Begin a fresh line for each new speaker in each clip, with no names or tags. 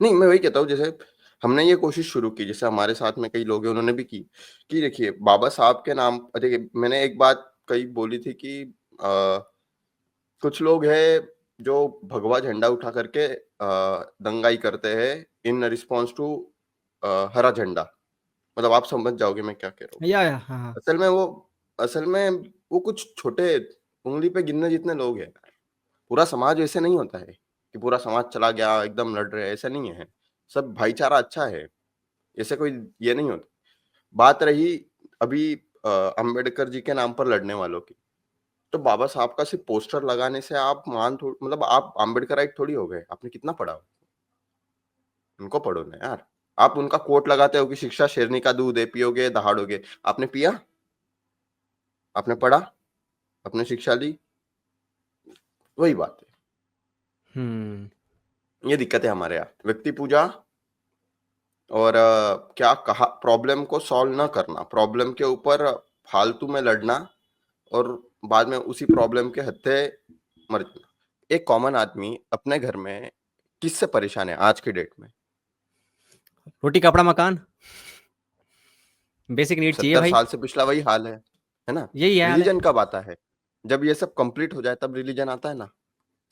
नहीं, मैं वही कहता हूँ, जैसे हमने ये कोशिश शुरू की, जैसे हमारे साथ में कई लोग हैं, उन्होंने भी की, कि देखिए बाबा साहब के नाम देखिए मैंने एक बात कही बोली थी कि कुछ लोग हैं जो भगवा झंडा उठा करके दंगाई करते हैं इन रिस्पॉन्स टू हरा झंडा। मतलब आप समझ जाओगे मैं क्या कह रहा हूँ।
या हाँ हाँ।
असल में वो असल में वो कुछ छोटे उँगली पे गिनने जितने लोग हैं। पूरा समाज ऐसे नहीं होता है कि पूरा समाज चला गया, एकदम लड़ रहे हैं, ऐसा नहीं है। सब भाईचारा अच्छा है, ऐसे कोई ये नहीं होता। बात रही अभी अम्बेडकर जी के नाम पर लड़ने वालों की, तो बाबा साहब का सिर्फ पोस्टर लगाने से आप मतलब आप अम्बेडकराइट थोड़ी हो गए। आपने कितना पढ़ा? उनको पढ़ो ना यार। आप उनका कोट लगाते हो कि शिक्षा शेरनी का दूध है, पियोगे दहाड़ोगे। आपने पिया? आपने पढ़ा? आपने शिक्षा ली? वही बात है।
हम्म।
ये दिक्कत है हमारे यहाँ। व्यक्ति पूजा और क्या कहा, प्रॉब्लम को सॉल्व ना करना, प्रॉब्लम के ऊपर फालतू में लड़ना और बाद में उसी प्रॉब्लम के हत्थे मर जाना। एक कॉमन आदमी अपने घर में किससे परेशान है आज की डेट में?
रोटी कपड़ा मकान, बेसिक नीड चाहिए
70
भाई।
साल से पिछला वही हाल है ना?
यही हाल है।
रिलीजन कब आता है? जब ये सब कंप्लीट हो जाए तब रिलीजन आता है ना?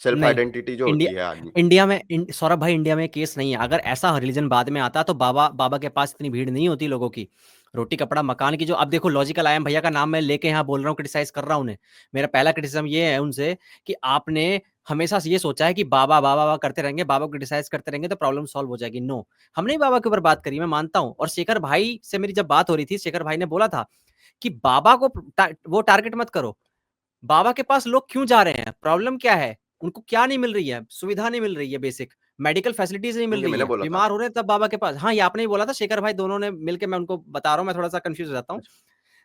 सेल्फ
नहीं,
आइडेंटिटी जो होती
इंडिया
है आदमी।
इंडिया में सौरभ भाई, इंडिया में केस नहीं है। अगर ऐसा रिलीजन बाद में आता तो बाबा बाबा के पास इतनी भीड़ नहीं होती लोगों की। रोटी कपड़ा मकान की जो अब देखो लॉजिकल आयम भैया का नाम मैं लेके यहाँ बोल रहा हूँ, क्रिटिसाइज कर रहा हूँ उन्हें। मेरा पहला क्रिटिसिज्म ये है उनसे कि आपने हमेशा से ये सोचा है कि बाबा बाबा बाबा करते रहेंगे, बाबा को क्रिटिसाइज करते रहेंगे तो प्रॉब्लम सॉल्व हो जाएगी। नो, हमने ही बाबा के ऊपर बात करी, मैं मानता हूँ। और शेखर भाई से मेरी जब बात हो रही थी, शेखर भाई ने बोला था कि बाबा को वो टारगेट मत करो। बाबा के पास लोग क्यों जा रहे हैं, प्रॉब्लम क्या है, उनको क्या नहीं मिल रही है, सुविधा नहीं मिल रही है, बेसिक मेडिकल फैसिलिटीज नहीं मिल
ये
रही
मैंने
है,
बोला था।
बीमार हो रहे हैं तब बाबा के पास। हाँ, ये आपने ही बोला था, शेखर भाई दोनों ने मिलकर, मैं उनको बता रहा हूँ, मैं थोड़ा सा कंफ्यूज हो जाता हूँ।
अच्छा,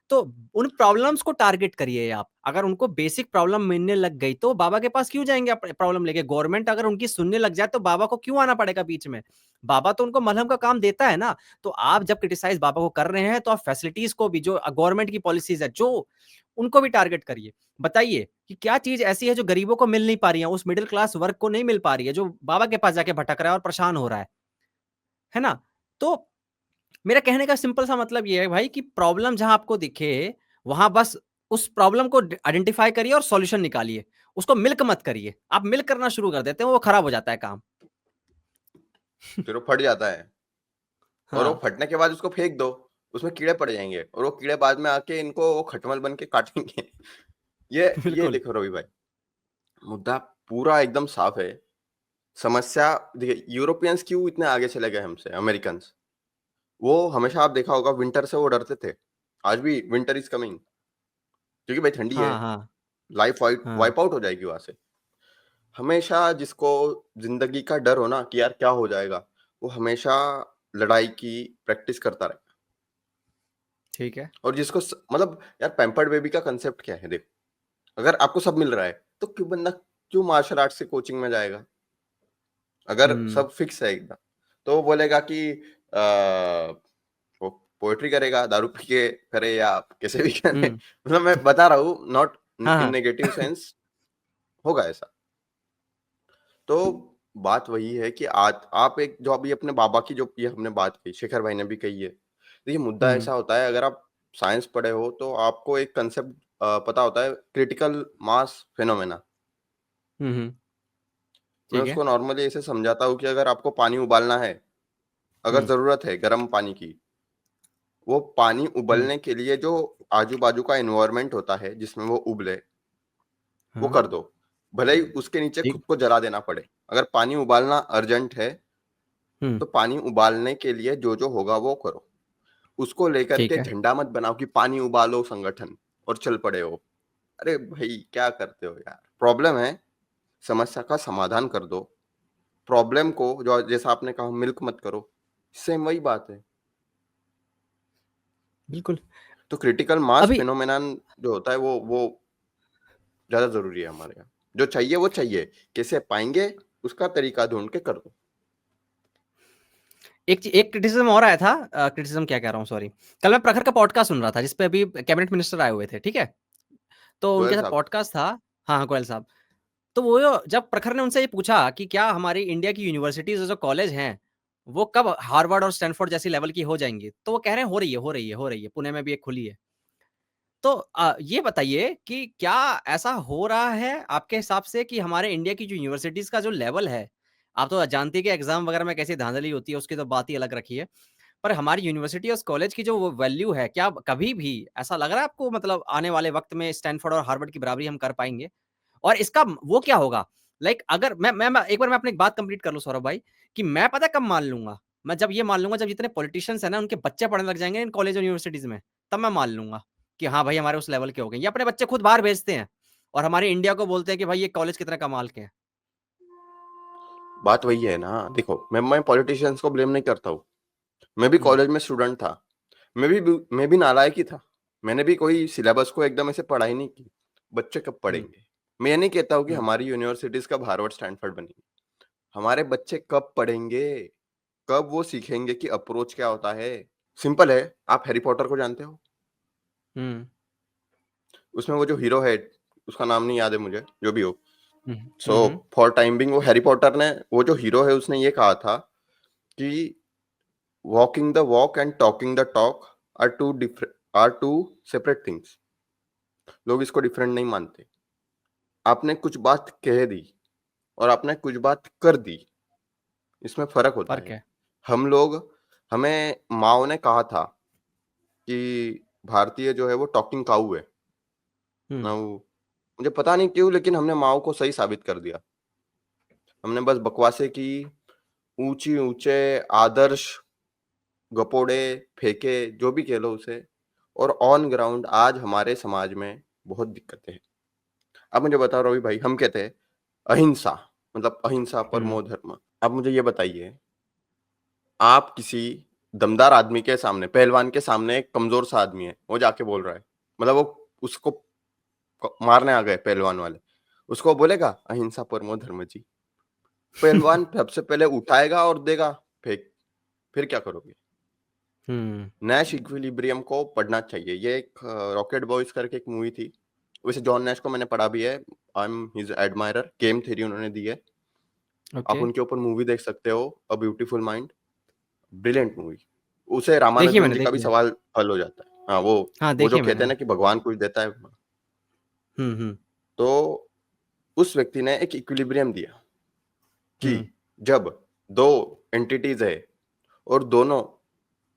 तो उन प्रॉब्लम्स को टारगेट करिए आप। अगर उनको बेसिक प्रॉब्लम मिलने लग गई तो बाबा के पास क्यों जाएंगे प्रॉब्लम लेके? गवर्नमेंट अगर उनकी सुनने लग जाए तो बाबा को क्यों आना पड़ेगा बीच में? बाबा तो उनको मलहम का काम देता है ना। तो आप जब क्रिटिसाइज बाबा को कर रहे हैं तो आप फैसिलिटीज को भी, जो गवर्नमेंट की पॉलिसीज है, जो उनको भी टारगेट करिए। बताइए कि क्या चीज ऐसी है जो गरीबों को मिल नहीं पा रही है, उस मिडिल क्लास वर्ग को नहीं मिल पा रही है, जो बाबा के पास जाके भटक रहा है और परेशान हो रहा है ना? तो मेरा कहने का सिंपल सा मतलब ये है भाई कि प्रॉब्लम जहां आपको दिखे, वहां बस उस प्रॉब्लम को आइडेंटिफाई करिए और सॉल्यूशन निकालिए। उसको मिल्क मत करिए। आप मिल्क करना शुरू कर देते हैं, वो खराब हो जाता है काम।
फिर वो फट जाता है और वो
हाँ।
फटने के बाद उसको फेंक दो। उसमें कीड़े पड़ जाएंगे और वो कीड़े बाद में आके इनको वो खटमल बन के काटेंगे। ये
बिल्कुल।
देखो रवि भाई, मुद्दा पूरा एकदम साफ है। समस्या देखिए, यूरोपियंस क्यों इतने आगे चले गए हमसे, अमेरिकन। वो हमेशा आप देखा होगा विंटर से वो डरते थे। आज भी विंटर इज कमिंग, क्योंकि भाई ठंडी है।
हाँ हाँ
लाइफ वाइप
हाँ।
वाइप आउट हो जाएगी वहां से। हमेशा जिसको जिंदगी का डर हो ना कि यार क्या हो जाएगा, वो हमेशा लड़ाई की प्रैक्टिस करता रहे।
ठीक है।
और जिसको मतलब यार पैम्पर्ड बेबी का कंसेप्ट क्या है देखो, अगर आपको सब मिल रहा है तो क्यों बंदा क्यों मार्शल आर्ट से कोचिंग में जाएगा? अगर
हम्म।
सब फिक्स है एकदम, तो वो बोलेगा कि वो पोएट्री करेगा, दारू पी के करे या कैसे भी करे।
हम्म।
मतलब मैं बता रहा हूँ, नॉट
हाँ
इन
हाँ।
नेगेटिव सेंस, होगा ऐसा। तो बात वही है कि आज आप एक जो अभी अपने बाबा की जो ये हमने बात की, शेखर भाई ने भी कही है। देखिए मुद्दा
हम्म
ऐसा होता है, अगर आप साइंस पढ़े हो तो आपको एक कंसेप्ट पता होता है, क्रिटिकल मास फिनोमेना।
हम्म।
मैं
ठीक है।
उसको नॉर्मली ऐसे समझाता हूँ कि अगर आपको पानी उबालना है, अगर
हम्म
जरूरत है गर्म पानी की, वो पानी
हम्म।
उबलने के लिए जो आजू बाजू का एनवायरनमेंट होता है जिसमें वो उबले, वो
हाँ।
कर दो। भले ही उसके नीचे खुद
ठीक।
को जला देना पड़े। अगर पानी उबालना अर्जेंट है
हम्म।
तो पानी उबालने के लिए जो जो होगा वो करो। उसको लेकर
ठीक
के
है।
झंडा मत बनाओ कि पानी उबालो संगठन और चल पड़े हो। अरे भाई क्या करते हो यार? प्रॉब्लम है, समस्या का समाधान कर दो। प्रॉब्लम को जो जैसा आपने कहा मिल्क मत करो, सेम वही बात है।
बिल्कुल।
तो क्रिटिकल मास
अभी
फिनोमेनन जो होता है वो ज्यादा जरूरी है हमारे यहाँ। जो चाहिए वो चाहिए, कैसे पाएंगे उसका तरीका ढूंढ के कर दो।
एक क्रिटिसिज्म और आया था, क्रिटिसिज्म क्या कह रहा हूँ, सॉरी। कल मैं प्रखर का पॉडकास्ट सुन रहा था जिसपे अभी कैबिनेट मिनिस्टर आए हुए थे, ठीक है? तो उनके
गोयल
साथ
साहब।
पॉडकास्ट था। हाँ हाँ, गोयल साहब। तो वो जब प्रखर ने उनसे ये पूछा कि क्या हमारी इंडिया की यूनिवर्सिटीज और जो कॉलेज हैं वो कब हार्वर्ड और स्टैनफोर्ड जैसी लेवल की हो जाएंगी? तो वो कह रहे हैं हो रही है, हो रही है, हो रही है, पुणे में भी एक खुली है। तो ये बताइए कि क्या ऐसा हो रहा है आपके हिसाब से कि हमारे इंडिया की जो यूनिवर्सिटीज का जो लेवल है, आप तो जानती है कि एग्जाम वगैरह में कैसी धांधली होती है, उसकी तो बात ही अलग रखी है। पर हमारी यूनिवर्सिटी और कॉलेज की जो वैल्यू है, क्या कभी भी ऐसा लग रहा है आपको, मतलब आने वाले वक्त में स्टैनफोर्ड और हार्वर्ड की बराबरी हम कर पाएंगे? और इसका वो क्या होगा? लाइक अगर मैं एक बार मैं अपनी बात कंप्लीट कर लूं सौरभ भाई, कि मैं पता कब मान लूंगा, मैं जब ये मान लूंगा जब जितने पॉलिटिशियंस है ना उनके बच्चे पढ़ने लग जाएंगे इन कॉलेज और यूनिवर्सिटीज में, तब मैं मान लूंगा कि हाँ भाई हमारे उस लेवल के हो गए। ये अपने बच्चे खुद बाहर भेजते हैं और हमारे इंडिया को बोलते हैं कि भाई ये कॉलेज कितना कमाल के हैं।
बात वही है ना, देखो मैं पॉलिटिशियंस को ब्लेम नहीं करता हूँ। मैं भी
हम्म
कॉलेज में स्टूडेंट था, मैं भी नालायक ही था। मैंने भी कोई सिलेबस को एकदम ऐसे पढ़ाई नहीं की। बच्चे कब
हम्म
पढ़ेंगे? मैं ये नहीं कहता हूँ कि
हम्म
हमारी यूनिवर्सिटीज कब हार्वर्ड स्टैनफोर्ड बनेंगी। हमारे बच्चे कब पढ़ेंगे? कब वो सीखेंगे कि अप्रोच क्या होता है? सिंपल है, आप हैरी पॉटर को जानते हो?
हम्म
उसमें वो जो हीरो है, उसका नाम नहीं याद है मुझे, जो भी हो।
हम्म
सो
हम्म
फॉर टाइम बिंग वो हैरी पॉटर ने, वो जो हीरो है उसने ये कहा था कि walking the walk and talking the talk are two separate things. लोग इसको डिफरेंट नहीं मानते। आपने कुछ बात कह दी और आपने कुछ बात कर दी, इसमें फर्क होता
फर्क
है।
है।
हम लोग, हमें माओ ने कहा था कि भारतीय जो है वो टॉकिंग काऊ है।
हम्म
ना, मुझे पता नहीं क्यों, लेकिन हमने माओ को सही साबित कर दिया। हमने बस बकवासें की, ऊंची ऊंचे आदर्श गपोड़े फेंके, जो भी कह लो उसे। और ऑन ग्राउंड आज हमारे समाज में बहुत दिक्कतें हैं। अब मुझे बताओ रवि भाई, हम कहते हैं अहिंसा, मतलब अहिंसा
हम्म
परमो धर्म। अब मुझे ये बताइए, आप किसी दमदार आदमी के सामने, पहलवान के सामने एक कमजोर सा आदमी है, वो जाके बोल रहा है, मतलब वो उसको मारने आ गए पहलवान वाले, उसको बोलेगा अहिंसा परमो धर्म जी? पहलवान सबसे पहले उठाएगा और देगा फेंक। फिर क्या करोगे?
हम्म
नैश इक्विलिब्रियम को पढ़ना चाहिए। ये एक रॉकेट बॉयज करके एक मूवी थी। वैसे जॉन नैश को मैंने पढ़ा भी है, I am his admirer. Game theory उन्होंने दी है, आप
ओके।
उनके ऊपर मूवी देख सकते हो, a beautiful mind. Brilliant movie. उसे
देखिए
रामानुजन
मैंने,
जी का भी
देखिए।
सवाल हल हो जाता है। हाँ,
हाँ
वो जो
देखिए
कहते
मैंने।
हैं ना कि भगवान कुछ देता है,
हम्म।
तो उस व्यक्ति ने एक इक्विलिब्रियम दिया कि
हम्म
जब दो एंटिटीज है और दोनों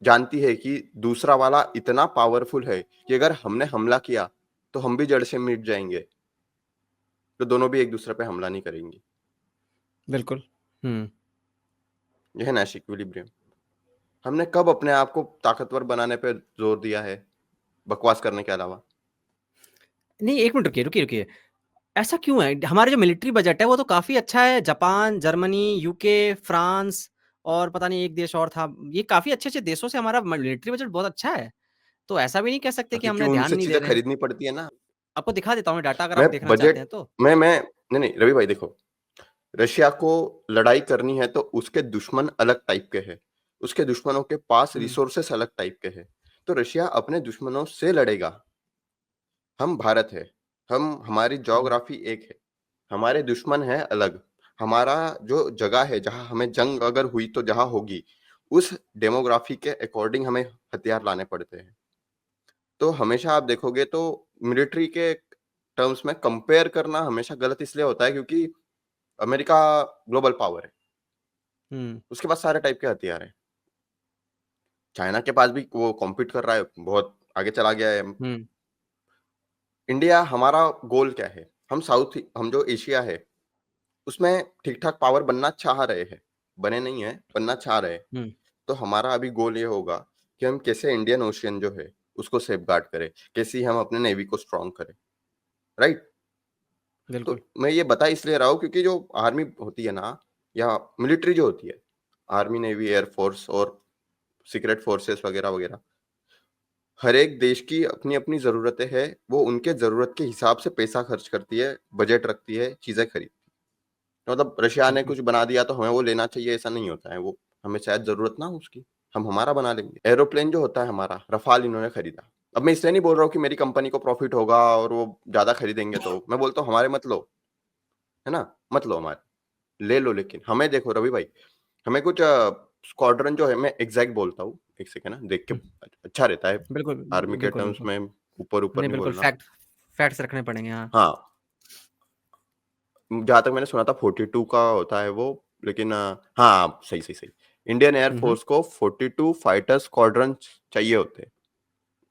जानती है कि दूसरा वाला इतना पावरफुल है कि अगर हमने हमला किया तो हम भी जड़ से मिट जाएंगे, तो दोनों भी एक दूसरे पे हमला नहीं करेंगी।
बिल्कुल। हम्म
यह है नैश इक्विलिब्रियम। हमने कब अपने आप को ताकतवर बनाने पे जोर दिया है, बकवास करने के अलावा?
नहीं, एक मिनट रुकिए रुकिए रुकिए। ऐसा क्यों है? हमारे जो मिलिट्री बजट है वो तो काफी अच्छा है। जापान, जर्मनी, यूके, फ्रांस और पता नहीं एक देश और था, ये काफी अच्छे अच्छे देशों से हमारा मिलिट्री बजट बहुत अच्छा है। तो ऐसा भी नहीं कह सकते
हाँ,
कि
क्योंकि
हमने ध्यान
उनसे
नहीं दे
चीजें
रहे हैं।
खरीदनी पड़ती है ना।
आपको दिखा देता हूँ डाटा अगर आप
मैं
देखना चाहते
बजट
हैं तो।
मैं नहीं नहीं रवि भाई, देखो, रशिया को लड़ाई करनी है तो उसके दुश्मन अलग टाइप के हैं, उसके दुश्मनों के पास
हम्म
रिसोर्सेस अलग टाइप के हैं। तो रशिया अपने दुश्मनों से लड़ेगा। हम भारत है, हमारी
हम्म
ज्योग्राफी एक है, हमारे दुश्मन है अलग। हमारा जो जगह है जहां हमें जंग अगर हुई तो जहां होगी, उस डेमोग्राफी के अकॉर्डिंग हमें हथियार लाने पड़ते हैं। तो हमेशा आप देखोगे तो मिलिट्री के टर्म्स में कंपेयर करना हमेशा गलत इसलिए होता है क्योंकि अमेरिका ग्लोबल पावर है,
हम्म
उसके पास सारे टाइप के हथियार हैं। चाइना के पास भी वो कॉम्पीट कर रहा है, बहुत आगे चला गया है।
हम्म
इंडिया, हमारा गोल क्या है? हम जो एशिया है उसमें ठीक ठाक पावर बनना चाह रहे हैं, बने नहीं है, बनना चाह रहे हैं।
हम्म
तो हमारा अभी गोल ये होगा कि हम कैसे इंडियन ओशियन जो है उसको सेफगार्ड करें, कैसे हम अपने नेवी को स्ट्रांग करें, राइट? तो
बिल्कुल।
मैं ये बता इसलिए रहा हूँ क्योंकि जो आर्मी होती है ना, या मिलिट्री जो होती है, आर्मी, नेवी, एयरफोर्स और सीक्रेट फोर्सेस वगैरह वगैरह, हर एक देश की अपनी अपनी ज़रूरतें हैं। वो उनके ज़रूरत के हिसाब से पैसा खर्च करती है, बजट रखती है, चीज़ें खरीदती है। मतलब रशिया ने
बिल्कुल।
कुछ बना दिया तो हमें वो लेना चाहिए, ऐसा नहीं होता है। वो हमें शायद ज़रूरत ना हो उसकी, हम हमारा बना लेंगे। एरोप्लेन जो होता है हमारा, रफाल इन्होंने खरीदा। अब मैं इसलिए नहीं बोल रहा हूँ कि मेरी कंपनी को प्रॉफिट होगा और वो ज़्यादा खरीदेंगे, तो मैं बोलता हूँ हमारे मत लो, है ना? मत लो हमारे, ले लो। लेकिन हमें देखो रवि भाई, हमें कुछ स्क्वाड्रन जो है, मैं एग्जैक्ट बोलता हूँ, एक सेकेंड ना देख के, अच्छा रहता है
बिल्कुल,
आर्मी के
बिल्कुल,
टर्म्स
बिल्कुल।
में, ऊपर
नहीं,
नहीं
बिल्कुल
बोलना।
फैक्ट्स रखने पड़ेंगे, हाँ।
हाँ, जहाँ तक मैंने सुना था 42 का होता है वो, लेकिन हाँ, सही। इंडियन एयर
हुँ, हुँ।
फोर्स को 42 फाइटर स्क्वाड्रन चाहिए होते।
ठीक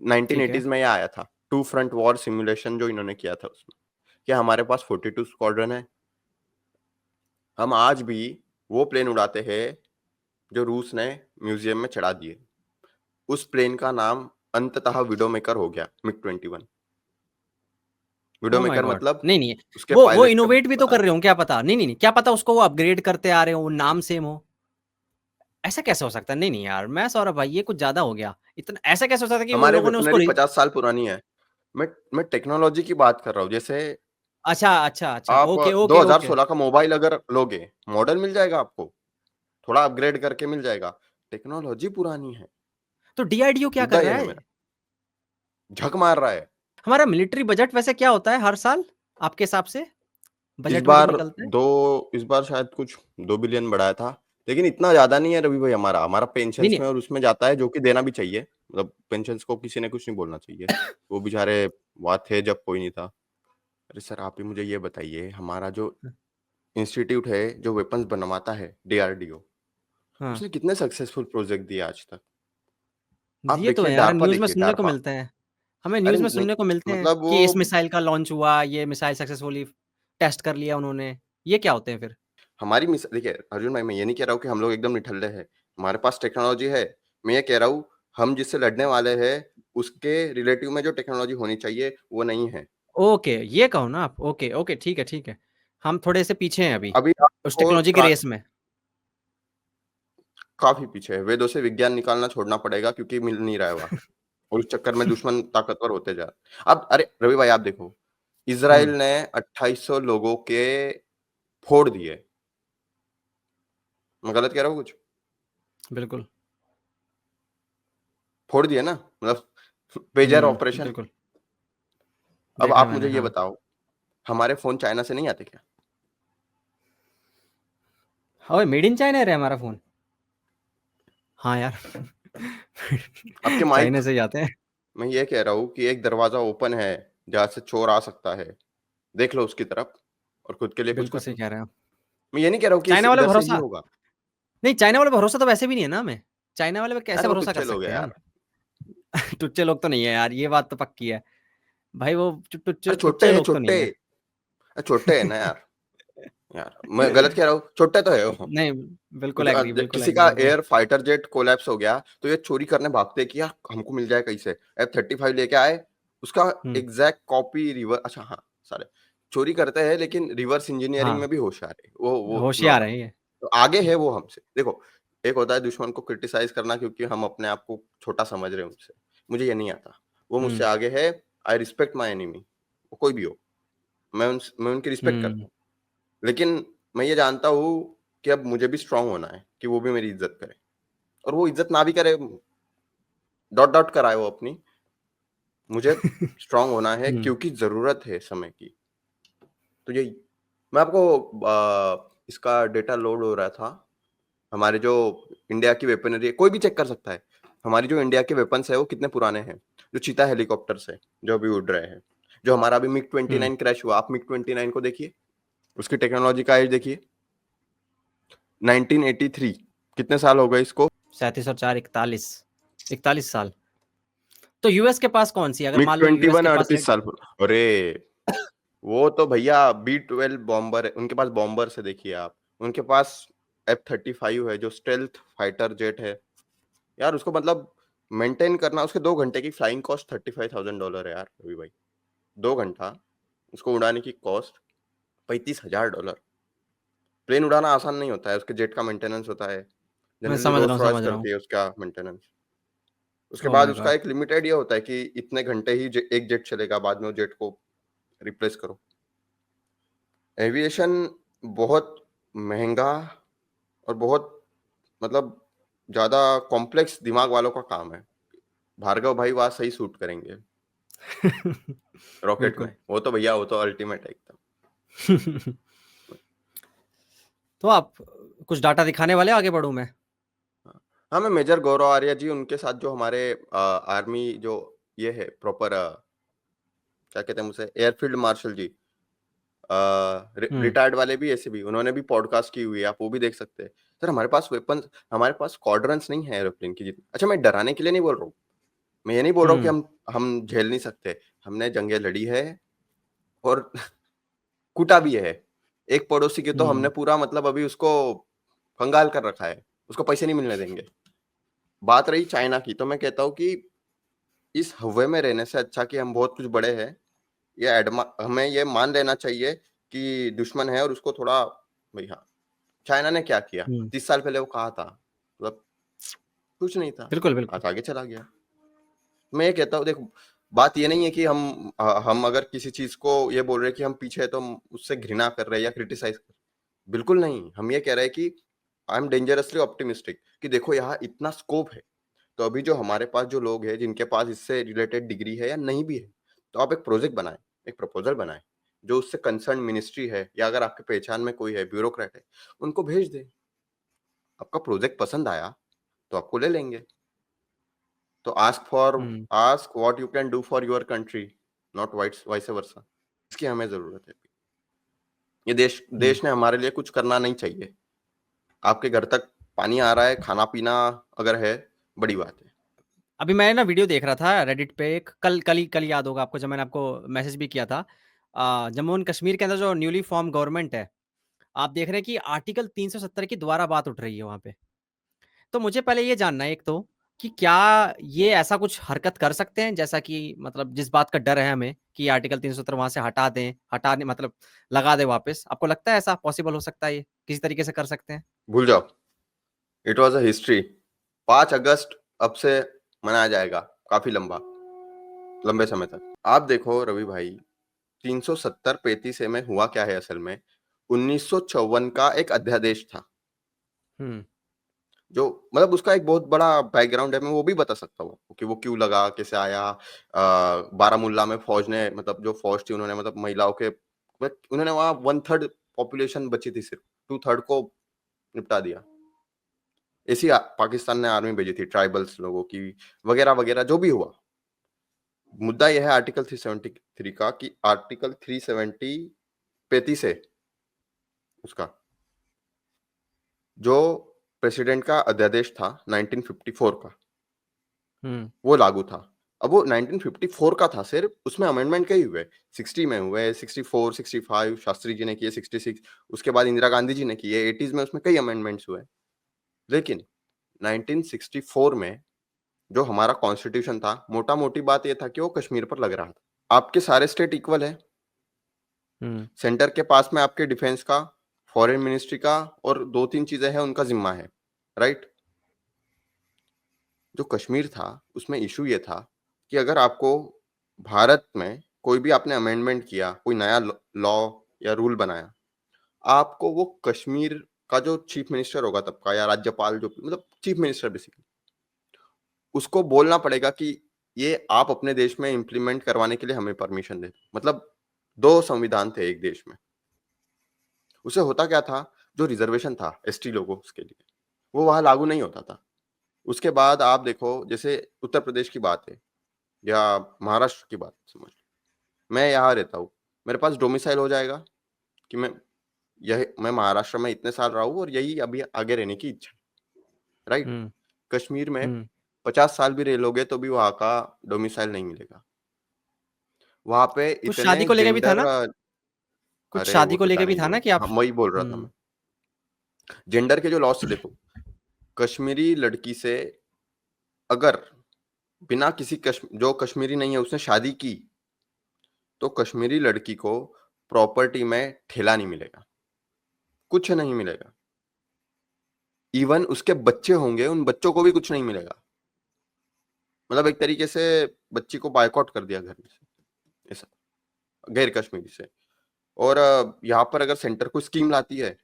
है।
1980s में ये आया था, टू फ्रंट वॉर सिमुलेशन जो इन्होंने किया था उसमें, कि हमारे पास 42 स्क्वाड्रन है। हम आज भी वो प्लेन उड़ाते हैं जो रूस ने म्यूजियम में चढ़ा दिए। उस प्लेन का नाम अंततः विडोमेकर हो गया, MiG 21।
Oh my
widowmaker
God!
मतलब
नहीं,
उसके
वो
पायलट का
इनोवेट भी तो
पता
कर
नहीं।
रहे हो, क्या पता? नहीं, क्या पता उसको वो अपग्रेड करते आ रहे हो, नाम सेम हो। ऐसा कैसे हो सकता है? नहीं यार, मैं सौरभ भाई ये कुछ ज़्यादा हो गया। इतना ऐसा कैसे हो सकता है कि वो
हमारे
लोगों ने उसको
वेपनरी 50 साल पुरानी है। मैं टेक्नोलॉजी की बात कर रहा हूँ। जैसे
अच्छा।
आप
ओके।
2016 का मोबाइल अगर लोगे, मॉडल मिल जाएगा आपको, थोड़ा अपग्रेड करके मिल जाएगा। टेक्नोलॉजी पुरानी है।
तो डीआरडीओ क्या कर
मुद्दा ये
रहा
है
है?
मेरा, झक मार रहा है।
हमारा मिलिट्री बजट वैसे क्या होता है हर साल आपके हिसाब से?
इस
बजट
बार
निकलता है?
इस बार शायद कुछ 2 बिलियन बढ़ाया था, लेकिन इतना ज़्यादा नहीं है रवि भाई। हमारा
नहीं,
पेंशन्स
नहीं।
में और उसमें जाता है, जो कि देना भी चाहिए। मतलब पेंशन्स को किसी ने कुछ नहीं बोलना चाहिए। वो बेचारे वहाँ थे जब कोई नहीं था। अरे सर, आप ही मुझे ये बताइए, हमारा जो इंस्टीट्यूट है जो वेपन्स बनवाता है, डीआरडीओ,
हाँ,
उसने कितने सक्सेसफुल प्रोजेक्ट दिए आज तक? आप
ये तो
देखिए
है यार,
डारपा,
न्यूज़ में
देखिए
सुनने को
डारपा।
मिलते हैं। हमें
अरे
न्यूज़ में
नहीं,
सुनने को मिलते हैं
मतलब वो
कि इस मिसाइल का लॉन्च हुआ, ये मिसाइल सक्सेसफुली टेस्ट कर लिया उन्होंने। ये क्या होते हैं फिर?
हमारी मिस देखिए अर्जुन भाई, मैं ये नहीं कह रहा हूँ कि हम लोग एकदम निठल्ले हैं। हमारे पास टेक्नोलॉजी है। मैं ये कह रहा हूँ, हम जिससे लड़ने वाले हैं उसके रिलेटिव में जो टेक्नोलॉजी होनी चाहिए वो नहीं है।
ओके, ये कहो ना आप। ओके, ठीक है। हम थोड़े से पीछे हैं अभी,
अभी
उस
आपको
टेक्नोलॉजी की रेस में।
काफी पीछे है। वेदों से विज्ञान निकालना छोड़ना पड़ेगा, क्योंकि मिल नहीं रहा है वहाँ। और उस चक्कर में दुश्मन ताकतवर होते जा रहे। अब अरे रवि भाई, आप देखो,
हुँ,
इज़राइल ने 2800 लोगों के फोड़ दिए। मैं गलत कह रहा हूँ कुछ?
बिल्कुल।
फोड़ दिए ना, मतलब पेजर ऑपरेशन।
बिल्कुल।
अब
देखा है
आप
मैंने,
मुझे ये
हाँ।
बताओ, हमारे फ़ोन चाइना से नहीं आते क्या?
ओए, मेड इन चाइना है हमारा फ़ोन। हाँ यार।
आपके माइक,
चाइना से ही आते हैं।
मैं ये कह रहा हूँ कि एक दरवाज़ा ओपन है, जहाँ से चोर आ सकता है। देख लो उसकी तरफ और खुद के लिए कुछ
बिल्कुल
कर
सही
लो।
कह रहे हैं आप।
मैं ये नहीं कह रहा हूँ कि इस
चाइना वाले
इधर से ही
भरोसा
होगा।
नहीं, चाइना वाले भरोसा तो वैसे भी नहीं है ना हमें। चाइना वाले पे कैसे
अरे वो
भरोसा कर
टुच्चे लोग हैं
सकते हैं हम?
यार।
टुच्चे लोग तो नहीं है यार, ये बात तो पक्की है। भाई वो टुच्चे
अरे छोटे
टुच्चे
हैं,
लोग तो
छोटे।
नहीं है।
छोटे हैं ना यार। यार, मैं गलत कह रहा हूँ? छोटे तो है वो।
नहीं, बिल्कुल
किसी
एग्री
का
वो तो।
एयर फाइटर जेट कोलैप्स हो गया, तो ये चोरी करने भागते हैं कि यार हमको मिल जाए कैसे। F-35 लेके आए, उसका
हुँ,
एग्जैक्ट कॉपी रिवर, अच्छा हाँ, सारे चोरी करते हैं, लेकिन रिवर्स इंजीनियरिंग
हाँ,
में भी होशियार है वो
होशियार
नॉर्मल।
है ये।
तो आगे है वो हमसे। देखो, एक होता है दुश्मन को क्रिटिसाइज करना, क्योंकि हम अपने आप को छोटा समझ रहे हैं उनसे। मुझे ये नहीं आता। वो मुझसे
हुँ,
आगे है। आई रिस्पेक्ट माई एनिमी, वो कोई भी हो। मैं उनकी रिस्पेक्ट करता
हुँ।
हूँ। लेकिन मैं ये जानता हूँ कि अब मुझे भी स्ट्रांग होना है, कि वो भी मेरी इज्जत करे। और वो इज्जत ना भी करे, डॉट डॉट कराए वो अपनी, मुझे स्ट्रांग होना है,
हुँ,
क्योंकि जरूरत है समय की। तो यही, मैं आपको इसका डेटा लोड हो रहा था। हमारे जो इंडिया की वेपनरी है, कोई भी चेक कर सकता है। हमारी जो इंडिया के वेपन्स है वो कितने पुराने हैं। जो चीता हेलीकॉप्टर्स है जो अभी उड़ रहे हैं, जो हमारा अभी मिग
हुँ।
29 क्रैश हुआ, आप मिग 29 को देखिए, उसकी टेक्नोलॉजी का एज देखिए। 1983, कितने साल हो गए इसको?
37 और 4 41 साल। तो यूएस के पास कौन-सी है? अगर
मिग
मान लो यूएस
21
के पास
38 साल अरे, वो तो भैया B-12 बॉम्बर है उनके पास। बॉम्बर से देखिए आप, उनके पास F-35 है जो स्टेल्थ फाइटर जेट है। यार उसको मतलब मेंटेन करना, उसके 2 घंटे की फ्लाइंग कॉस्ट $35,000 है यार रवि भाई। 2 घंटा उसको उड़ाने की कॉस्ट $35,000। प्लेन उड़ाना आसान नहीं होता है, उसके जेट का मेंटेनेंस होता है।
मैं
जनरली रोल्स रॉयस
समझ रहा हूँ।
करती है उसका मेंटेनेंस। उसके
ओह
बाद
माय
उसका
गॉड!
एक लिमिटेड ये होता है कि इतने घंटे ही एक जेट चलेगा, बाद में वो जेट को रिप्लेस करो। एविएशन बहुत महंगा और बहुत, मतलब ज़्यादा कॉम्प्लेक्स दिमाग वालों का काम है। भार्गव भाई वहाँ सही सूट करेंगे रॉकेट में।
बिल्कुल।
वो तो भैया, वो तो अल्टीमेट है एकदम।
तो आप कुछ डाटा दिखाने वाले, आगे बढ़ूँ मैं?
हाँ, मैं मेजर गौरव आर्या जी, उनके साथ जो हमारे आर्मी जो ये है प्रॉपर, क्या कहते हैं उसे, एयरफील्ड मार्शल जी,
हम्म
रिटायर्ड वाले भी, ऐसे भी उन्होंने भी पॉडकास्ट की हुई है, आप वो भी देख सकते हैं। सर हमारे पास वेपन्स, हमारे पास स्क्वाड्रंस नहीं है एरोप्लेन की जितनी। अच्छा, मैं डराने के लिए नहीं बोल रहा हूँ, मैं ये नहीं बोल रहा हूँ कि
हम्म
हम झेल नहीं सकते, हमने जंगें लड़ी है और कूटा भी है। एक पड़ोसी के तो हमने
हम्म
पूरा मतलब अभी उसको कंगाल कर रखा है, उसको पैसे नहीं मिलने देंगे। बात रही चाइना की, तो मैं कहता हूँ कि इस हवा में रहने से अच्छा कि हम बहुत कुछ बड़े हैं, ये हमें ये मान लेना चाहिए कि दुश्मन है और उसको थोड़ा, भाई हाँ, चाइना ने क्या किया
हम्म
30 साल पहले, वो कहा था मतलब कुछ नहीं था,
बिल्कुल बिल्कुल।
आज आगे चला गया। मैं ये कहता हूँ, देखो बात ये नहीं है कि हम अगर किसी चीज को ये बोल रहे हैं कि हम पीछे है तो हम उससे घृणा कर रहे हैं या क्रिटिसाइज कर रहे हैं। बिल्कुल नहीं, हम ये कह रहे हैं कि आई एम डेंजरसली ऑप्टिमिस्टिक कि देखो यहाँ इतना स्कोप है। तो अभी जो हमारे पास जो लोग हैं जिनके पास इससे रिलेटेड डिग्री है या नहीं भी है, तो आप एक प्रोजेक्ट बनाएं, एक प्रपोजल बनाएं, जो उससे कंसर्न मिनिस्ट्री है या अगर आपके पहचान में कोई है ब्यूरोक्रेट है, उनको भेज दें। आपका प्रोजेक्ट पसंद आया तो आपको ले लेंगे। तो
hmm
ask what you can do for your country, not vice versa. इसकी हमें जरूरत है। ये
हम्म।
देश ने हमारे लिए कुछ करना नहीं चाहिए। आपके घर तक पानी आ रहा है, खाना पीना अगर है, बड़ी बात है।
अभी मैं ना वीडियो देख रहा था रेडिट पे, एक कल याद होगा आपको, जब मैंने आपको मैसेज भी किया था। जम्मू एंड कश्मीर के अंदर जो न्यूली फॉर्म गवर्नमेंट है, आप देख रहे हैं कि आर्टिकल 370 की दोबारा बात उठ रही है वहां पे। तो मुझे पहले ये जानना है एक तो, कि क्या ये ऐसा कुछ हरकत कर सकते हैं, जैसा कि मतलब जिस बात का डर है हमें कि आर्टिकल 370 वहां से हटा दें, हटाने मतलब लगा दे वापस, आपको लगता है ऐसा पॉसिबल हो सकता है, ये किसी तरीके से कर सकते हैं?
भूल जाओ, इट वॉज अ हिस्ट्री। 5 अगस्त अब से मनाया जाएगा, काफी लंबे समय तक। आप देखो रवि भाई, 370 35 में हुआ क्या है असल में, 1954 का एक अध्यादेश था,
हम्म
जो मतलब उसका एक बहुत बड़ा बैकग्राउंड है, मैं वो भी बता सकता हूँ कि वो क्यों लगा, कैसे आया। बारामूला में फौज ने, मतलब जो फौज थी उन्होंने, मतलब महिलाओं के, उन्होंने वहां 1/3 पॉपुलेशन बची थी, सिर्फ 2/3 को निपटा दिया। ऐसी पाकिस्तान ने आर्मी भेजी थी ट्राइबल्स लोगों की, वगैरह वगैरह जो भी हुआ। मुद्दा यह है आर्टिकल 373 का, कि आर्टिकल 370 35 है उसका, जो प्रेसिडेंट का अध्यादेश था 1954 का,
हम्म
वो लागू था। अब वो 1954 का था सिर्फ, उसमें अमेंडमेंट कई हुए, 60 में हुए, 64 65 शास्त्री जी ने किए, 66 उसके बाद इंदिरा गांधी जी ने किए, 80s में उसमें कई अमेंडमेंट्स हुए। लेकिन 1964 में जो हमारा कॉन्स्टिट्यूशन था, मोटा मोटी बात ये था कि वो कश्मीर पर लग रहा था। आपके सारे स्टेट इक्वल है,
हम्म
सेंटर के पास में आपके डिफेंस का, फॉरेन मिनिस्ट्री का और 2-3 चीजें हैं उनका जिम्मा है, राइट। जो कश्मीर था उसमें इशू ये था कि अगर आपको भारत में कोई भी आपने अमेंडमेंट किया, कोई नया लॉ या रूल बनाया, आपको वो कश्मीर का जो चीफ मिनिस्टर होगा तब का, या राज्यपाल, जो मतलब चीफ मिनिस्टर बेसिकली, उसको बोलना पड़ेगा कि ये आप अपने देश में इम्प्लीमेंट करवाने के लिए हमें परमिशन दे। मतलब 2 संविधान थे एक देश में। उससे होता क्या था, जो रिजर्वेशन था एसटी लोगों के लिए, वो वहां लागू नहीं होता था। उसके बाद आप देखो, जैसे उत्तर प्रदेश की बात है या महाराष्ट्र की बात समझ लो, मैं यहाँ रहता हूँ, मेरे पास डोमिसाइल हो जाएगा कि मैं महाराष्ट्र में इतने साल रहा हूँ और यही अभी आगे रहने की इच्छा है, राइट।
हम्म
कश्मीर में
हम्म
50 साल भी रह लोगे तो भी वहां का डोमिसाइल नहीं मिलेगा। वहां पे
कुछ
इतने
शादी को लेके भी था
जेंडर,
ना, कुछ
अरे
शादी
वो
को
तो
लेके
जाने
भी
ही
था
दो,
ना कि आप।
हाँ वही बोल रहा था मैं। जेंडर के जो लॉस देखो, कश्मीरी लड़की से अगर बिना किसी जो कश्मीरी नहीं है उसने शादी की, तो कश्मीरी लड़की को प्रॉपर्टी में ठेला नहीं मिलेगा, कुछ नहीं मिलेगा। इवन उसके बच्चे होंगे, उन बच्चों को भी कुछ नहीं मिलेगा। मतलब एक तरीके से बच्ची को बायकॉट कर दिया घर में से, ऐसा, गैर कश्मीरी से। और यहाँ पर अगर सेंटर कोई स्कीम लाती है,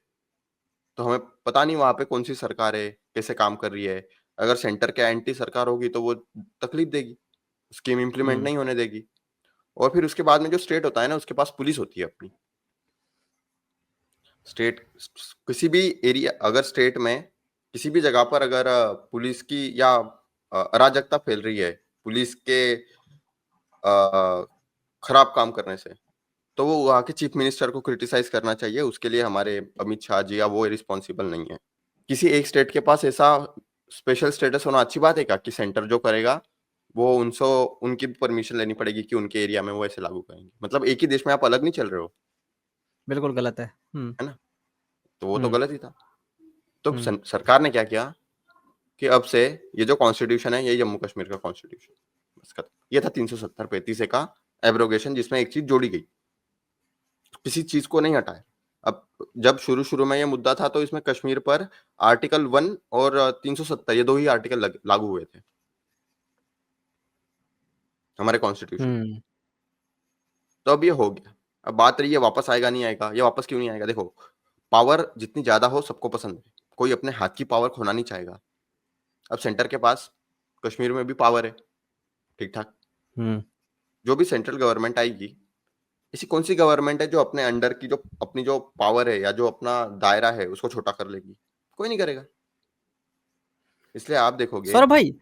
तो हमें पता नहीं वहां पे कौन सी सरकार है, कैसे काम कर रही है। अगर सेंटर के एंटी सरकार होगी तो वो तकलीफ देगी, स्कीम इंप्लीमेंट
हम्म
नहीं होने देगी। और फिर उसके बाद में जो स्टेट होता है ना, उसके पास पुलिस होती है अपनी। स्टेट, किसी भी एरिया, अगर स्टेट में किसी भी जगह पर अगर पुलिस की या अराजकता फैल रही है पुलिस के खराब काम करने से, तो वो वहाँ के चीफ मिनिस्टर को क्रिटिसाइज करना चाहिए। उसके लिए हमारे अमित शाह जी या वो रिस्पॉन्सिबल नहीं है। किसी एक स्टेट के पास ऐसा स्पेशल स्टेटस होना अच्छी बात है क्या कि सेंटर जो करेगा वो उनसे उनकी परमिशन लेनी पड़ेगी कि उनके एरिया में वो ऐसे लागू करेंगे? मतलब एक ही देश में आप अलग नहीं चल रहे हो,
बिल्कुल गलत है।
है ना? तो वो तो
हम्म
गलत ही था। तो
हम्म
सरकार ने क्या किया कि अब से ये जो कॉन्स्टिट्यूशन है, ये जम्मू कश्मीर का कॉन्स्टिट्यूशन, बस खत्म। ये था 370-35 का एब्रोगेशन, जिसमें एक चीज जोड़ी गई, किसी चीज को नहीं हटाया। अब जब शुरू में ये मुद्दा था तो इसमें कश्मीर पर आर्टिकल 1 और 370 ये 2 ही आर्टिकल लागू हुए थे हमारे कॉन्स्टिट्यूशन में।
हम्म
तो अब ये हो गया। अब बात रही है वापस आएगा नहीं आएगा, ये वापस क्यों नहीं आएगा? देखो, पावर जितनी ज्यादा हो सबको पसंद है, कोई अपने हाथ की पावर खोना नहीं चाहेगा। अब सेंटर के पास कश्मीर में भी पावर है, ठीक ठाक।
हम्म
जो भी सेंट्रल गवर्नमेंट आएगी, ऐसी कौन सी गवर्नमेंट है जो अपने अंडर की जो अपनी जो पावर है या जो अपना दायरा है उसको छोटा कर लेगी? कोई नहीं करेगा। इसलिए आप देखोगे।
सौरभ भाई,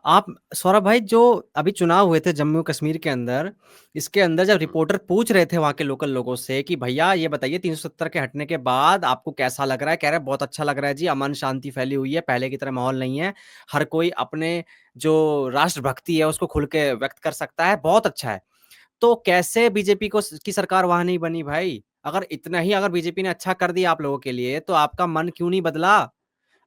आप सौरभ भाई, जो अभी चुनाव हुए थे जम्मू कश्मीर के अंदर, इसके अंदर जब
हम्म,
रिपोर्टर पूछ रहे थे वहां के लोकल लोगों से कि भैया ये बताइए 370 के हटने के बाद आपको कैसा लग रहा है, कह रहे हैं बहुत अच्छा लग रहा है जी, अमन शांति फैली हुई है, पहले की तरह माहौल नहीं है, हर कोई अपने जो राष्ट्रभक्ति है उसको खुल के व्यक्त कर सकता है, बहुत अच्छा है। तो कैसे बीजेपी को की सरकार वहां नहीं बनी भाई? अगर इतना ही अगर बीजेपी ने अच्छा कर दिया आप लोगों के लिए तो आपका मन क्यों नहीं बदला?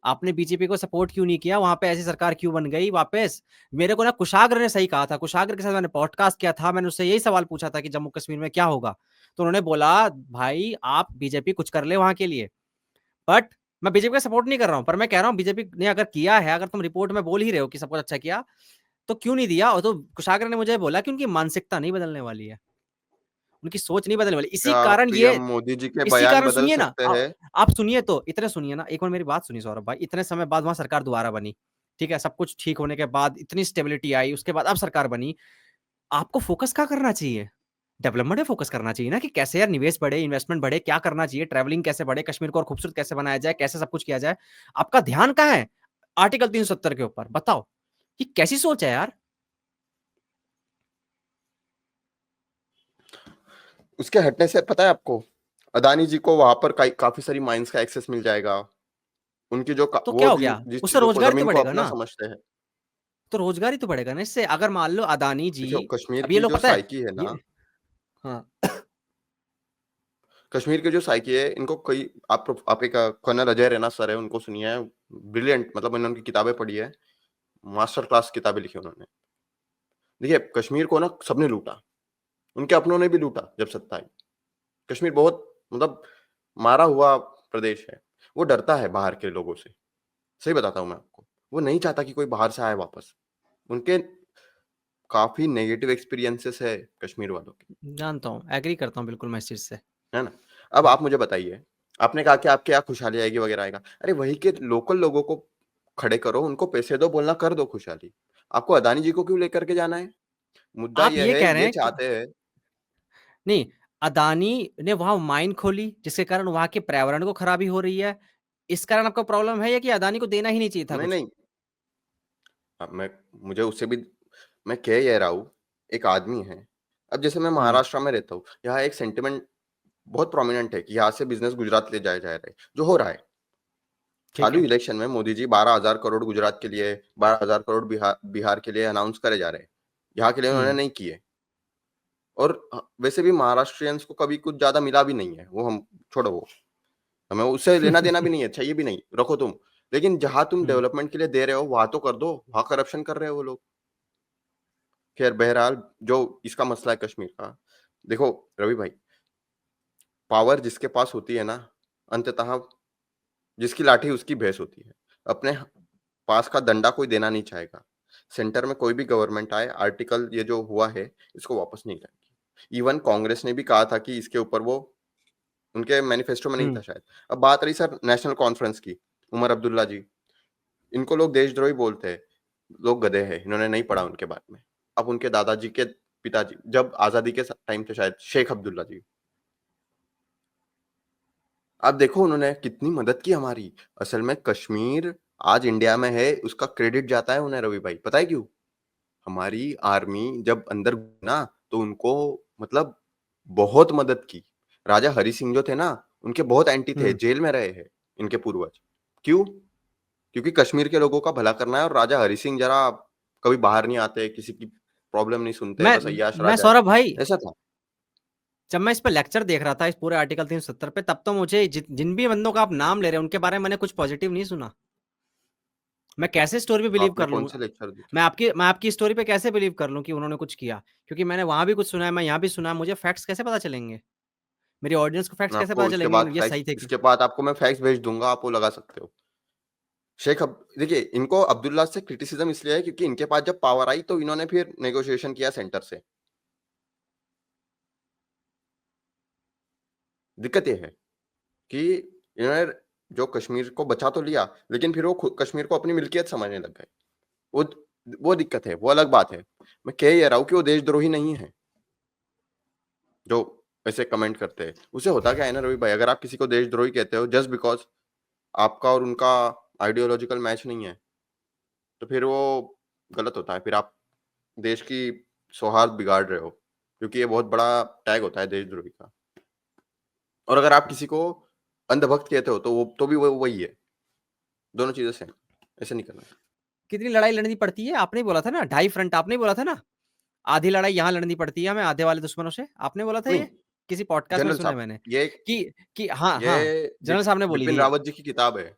आपने बीजेपी को सपोर्ट क्यों नहीं किया? वहां पे ऐसी सरकार क्यों बन गई वापस? मेरे को ना कुशाग्र ने सही कहा था, कुशाग्र के साथ मैंने पॉडकास्ट किया था, मैंने उससे यही सवाल पूछा था कि जम्मू कश्मीर में क्या होगा, तो उन्होंने बोला भाई आप बीजेपी कुछ कर ले वहां के लिए। बट मैं बीजेपी का सपोर्ट नहीं कर रहा हूं, पर मैं कह रहा हूं बीजेपी ने अगर किया है, अगर तुम रिपोर्ट में बोल ही रहे हो कि सब कुछ अच्छा किया, तो क्यों नहीं दिया? और तो कुशाग्र ने मुझे बोला कि उनकी मानसिकता नहीं बदलने वाली है, उनकी सोच नहीं बदलने वाली, इसी
क्या
कारण ये,
पीएम मोदी जी के
इसी
बयान
कारण
बदल
सुनिए ना,
सकते हैं?
आप सुनिए तो, इतने सुनिए ना, एक बार मेरी बात सुनिए सौरभ भाई, इतने समय बाद वहां सरकार दोबारा बनी, ठीक है, सब कुछ ठीक होने के बाद इतनी स्टेबिलिटी आई, उसके बाद अब सरकार बनी, आपको फोकस क्या करना चाहिए? डेवलपमेंट में फोकस करना चाहिए ना, कि कैसे यार निवेश बढ़े, इन्वेस्टमेंट बढ़े, क्या करना चाहिए, ट्रैवलिंग कैसे बढ़े, कश्मीर को और खूबसूरत कैसे बनाया जाए, कैसे सब कुछ किया जाए। आपका ध्यान कहाँ है आर्टिकल 370 के ऊपर? बताओ, ये कैसी सोच है यार?
उसके हटने से पता है आपको, अदानी जी को वहां पर काफी सारी माइंस का एक्सेस मिल जाएगा। उनकी जो
तो क्या
वो
हो गया,
जिस
उससे
चीजों को
रोजगार तो
जमीन को
बढ़ेगा
अपना
ना,
समझते हैं।
तो रोजगार ही तो बढ़ेगा ना इससे, अगर मान लो अदानी जी,
देखो, कश्मीर
अब ये
की
लोग
जो
पता है,
साइकी है
ये,
ना,
हाँ,
कश्मीर की जो साइकी है, इनको कई आप एक कर्नल अजय रैना सर है, उनको सुनिए। ब्रिलियंट, मतलब मैंने उनकी किताबें पढ़ी है, मास्टर क्लास किताबें लिखी उन्होंने। देखिए, कश्मीर को ना सबने लूटा, उनके अपनों ने भी लूटा जब सत्ता आई। कश्मीर बहुत, मतलब मारा हुआ प्रदेश है। वो डरता है बाहर के लोगों से, सही बताता हूँ मैं आपको। वो नहीं चाहता कि कोई बाहर से आए वापस। उनके काफ़ी नेगेटिव एक्सपीरियंसेस है कश्मीर वालों के,
जानता हूँ, एग्री करता हूँ बिल्कुल मैं इस चीज से।
है ना? अब आप मुझे बताइए, आपने कहा कि आपके यहाँ खुशहाली आएगी वगैरह आएगा। अरे वहीं के लोकल लोगों को खड़े करो, उनको पैसे दो, बोलना कर दो खुशहाली। आपको अदानी जी को क्यों लेकर के जाना है? मुद्दा
आप
ये
ये
है,
कह रहे
ये
हैं कि
चाहते हैं।
नहीं, अदानी ने वहां माइन खोली जिसके कारण वहां के पर्यावरण को खराबी हो रही है, इस कारण आपको प्रॉब्लम है, या कि अदानी को देना ही नहीं चाहिए था
नहीं,
कुछ?
नहीं, अब मुझे उससे भी, मैं कह ये रहा हूँ, एक आदमी है। अब जैसे मैं
हम्म
महाराष्ट्र में रहता हूँ, यहाँ एक सेंटिमेंट बहुत प्रोमिनेंट है कि यहाँ से बिज़नेस गुजरात ले जाया जा रहा है, जो हो रहा है।
ठीक
चालू
है।
इलेक्शन में मोदी जी 12,000 करोड़ गुजरात के लिए, 12,000 करोड़ बिहार के लिए अनाउंस करे जा रहे हैं। यहाँ के लिए उन्होंने
हम्म
नहीं किए। और वैसे भी महाराष्ट्रियंस को कभी कुछ ज़्यादा मिला भी नहीं है, वो हम छोड़ो वो, हमें उससे लेना-देना भी नहीं है, चाहिए भी नहीं, रखो तुम। लेकिन जहाँ तुम
हम्म
डेवलपमेंट के लिए दे रहे हो, वहाँ तो कर दो, वहाँ करप्शन कर रहे हैं वो लोग। खैर बहरहाल, जो इसका मसला है कश्मीर का, देखो रवि भाई, पावर जिसके पास होती है ना, अंततः जिसकी लाठी उसकी भैंस होती है। अपने पास का डंडा कोई देना नहीं चाहेगा। सेंटर में कोई भी गवर्नमेंट आए, आर्टिकल ये जो हुआ है, इसको वापस नहीं लाएगी। इवन कांग्रेस ने भी कहा था कि इसके ऊपर वो, उनके मैनिफेस्टो में नहीं था
हम्म
शायद। अब बात रही सर नेशनल कॉन्फ्रेंस की, उमर अब्दुल्ला जी, इनको लोग देशद्रोही बोलते हैं। लोग गधे हैं, इन्होंने नहीं पढ़ा उनके बारे में। अब उनके दादाजी के पिताजी, जब आज़ादी के टाइम थे शायद, शेख अब्दुल्ला जी, आप देखो उन्होंने कितनी मदद की हमारी। असल में कश्मीर आज इंडिया में है, उसका क्रेडिट जाता है उन्हें रवि भाई, पता है क्यों? हमारी आर्मी जब अंदर घुसी ना, तो उनको मतलब बहुत मदद की। राजा हरि सिंह जो थे ना, उनके बहुत एंटी थे, जेल में रहे हैं इनके पूर्वज। क्यों? क्योंकि कश्मीर के लोगों का भला करना है, और राजा हरि सिंह जरा कभी बाहर नहीं आते, किसी की प्रॉब्लम नहीं सुनते, बस अय्याश
मैं
राजा है,
सौरभ भाई,
ऐसा था।
जब मैं इस पे लेक्चर देख रहा था इस पूरे आर्टिकल 370 पे, तब तो मुझे जिन भी बंदों का आप नाम ले रहे हैं उनके बारे में मैंने कुछ पॉजिटिव नहीं सुना। मैं कैसे स्टोरी पे बिलीव
आपने
कर
कौन
लूँ?
से लेक्चर देखे?
मैं आपकी स्टोरी पे कैसे बिलीव कर लूँ कि उन्होंने कुछ किया? क्योंकि मैंने वहाँ भी कुछ सुना है, मैं यहाँ भी सुना है, मुझे फैक्ट्स कैसे पता चलेंगे? मेरी ऑडियंस को फैक्ट्स
मैं
कैसे
आपको
पता चलेंगे ये सही थे कि
इसके बाद आपको मैं फैक्ट्स भेज दूंगा, आप वो लगा सकते हो। देखिए, इनको अब्दुल्ला से क्रिटिसिज्म इसलिए है क्योंकि इनके पास जब पावर आई तो इन्होंने फिर नेगोशिएशन किया सेंटर से। दिक्कत ये है कि इन्होंने जो कश्मीर को बचा तो लिया, लेकिन फिर वो कश्मीर को अपनी मिल्कियत समझने लग गए। वो वो दिक्कत है, वो अलग बात है। मैं कह ये रहा हूँ कि वो देशद्रोही नहीं है जो ऐसे कमेंट करते हैं। उसे होता क्या है ना रवि भाई, अगर आप किसी को देशद्रोही कहते हो जस्ट बिकॉज आपका और उनका आइडियोलॉजिकल मैच नहीं है, तो फिर वो गलत होता है। फिर आप देश की सौहार्द बिगाड़ रहे हो, क्योंकि ये बहुत बड़ा टैग होता है देशद्रोही का। और अगर आप किसी को अंधभक्त कहते हो तो वो तो भी वो वही है, दोनों चीजें सेम, ऐसे नहीं करना।
कितनी लड़ाई लड़नी पड़ती है? आपने बोला था ना, ढाई फ्रंट, आपने बोला था ना, आधी लड़ाई यहाँ लड़नी पड़ती है हमें आधे वाले दुश्मनों से, आपने बोला था
नहीं,
ये? किसी पॉडकास्ट में
जनरल
सुना है
साहब,
मैंने
ये
कि हाँ,
ये
हाँ, जनरल साहब ने बोली
बिपिन
थी ये।
रावत जी की किताब है।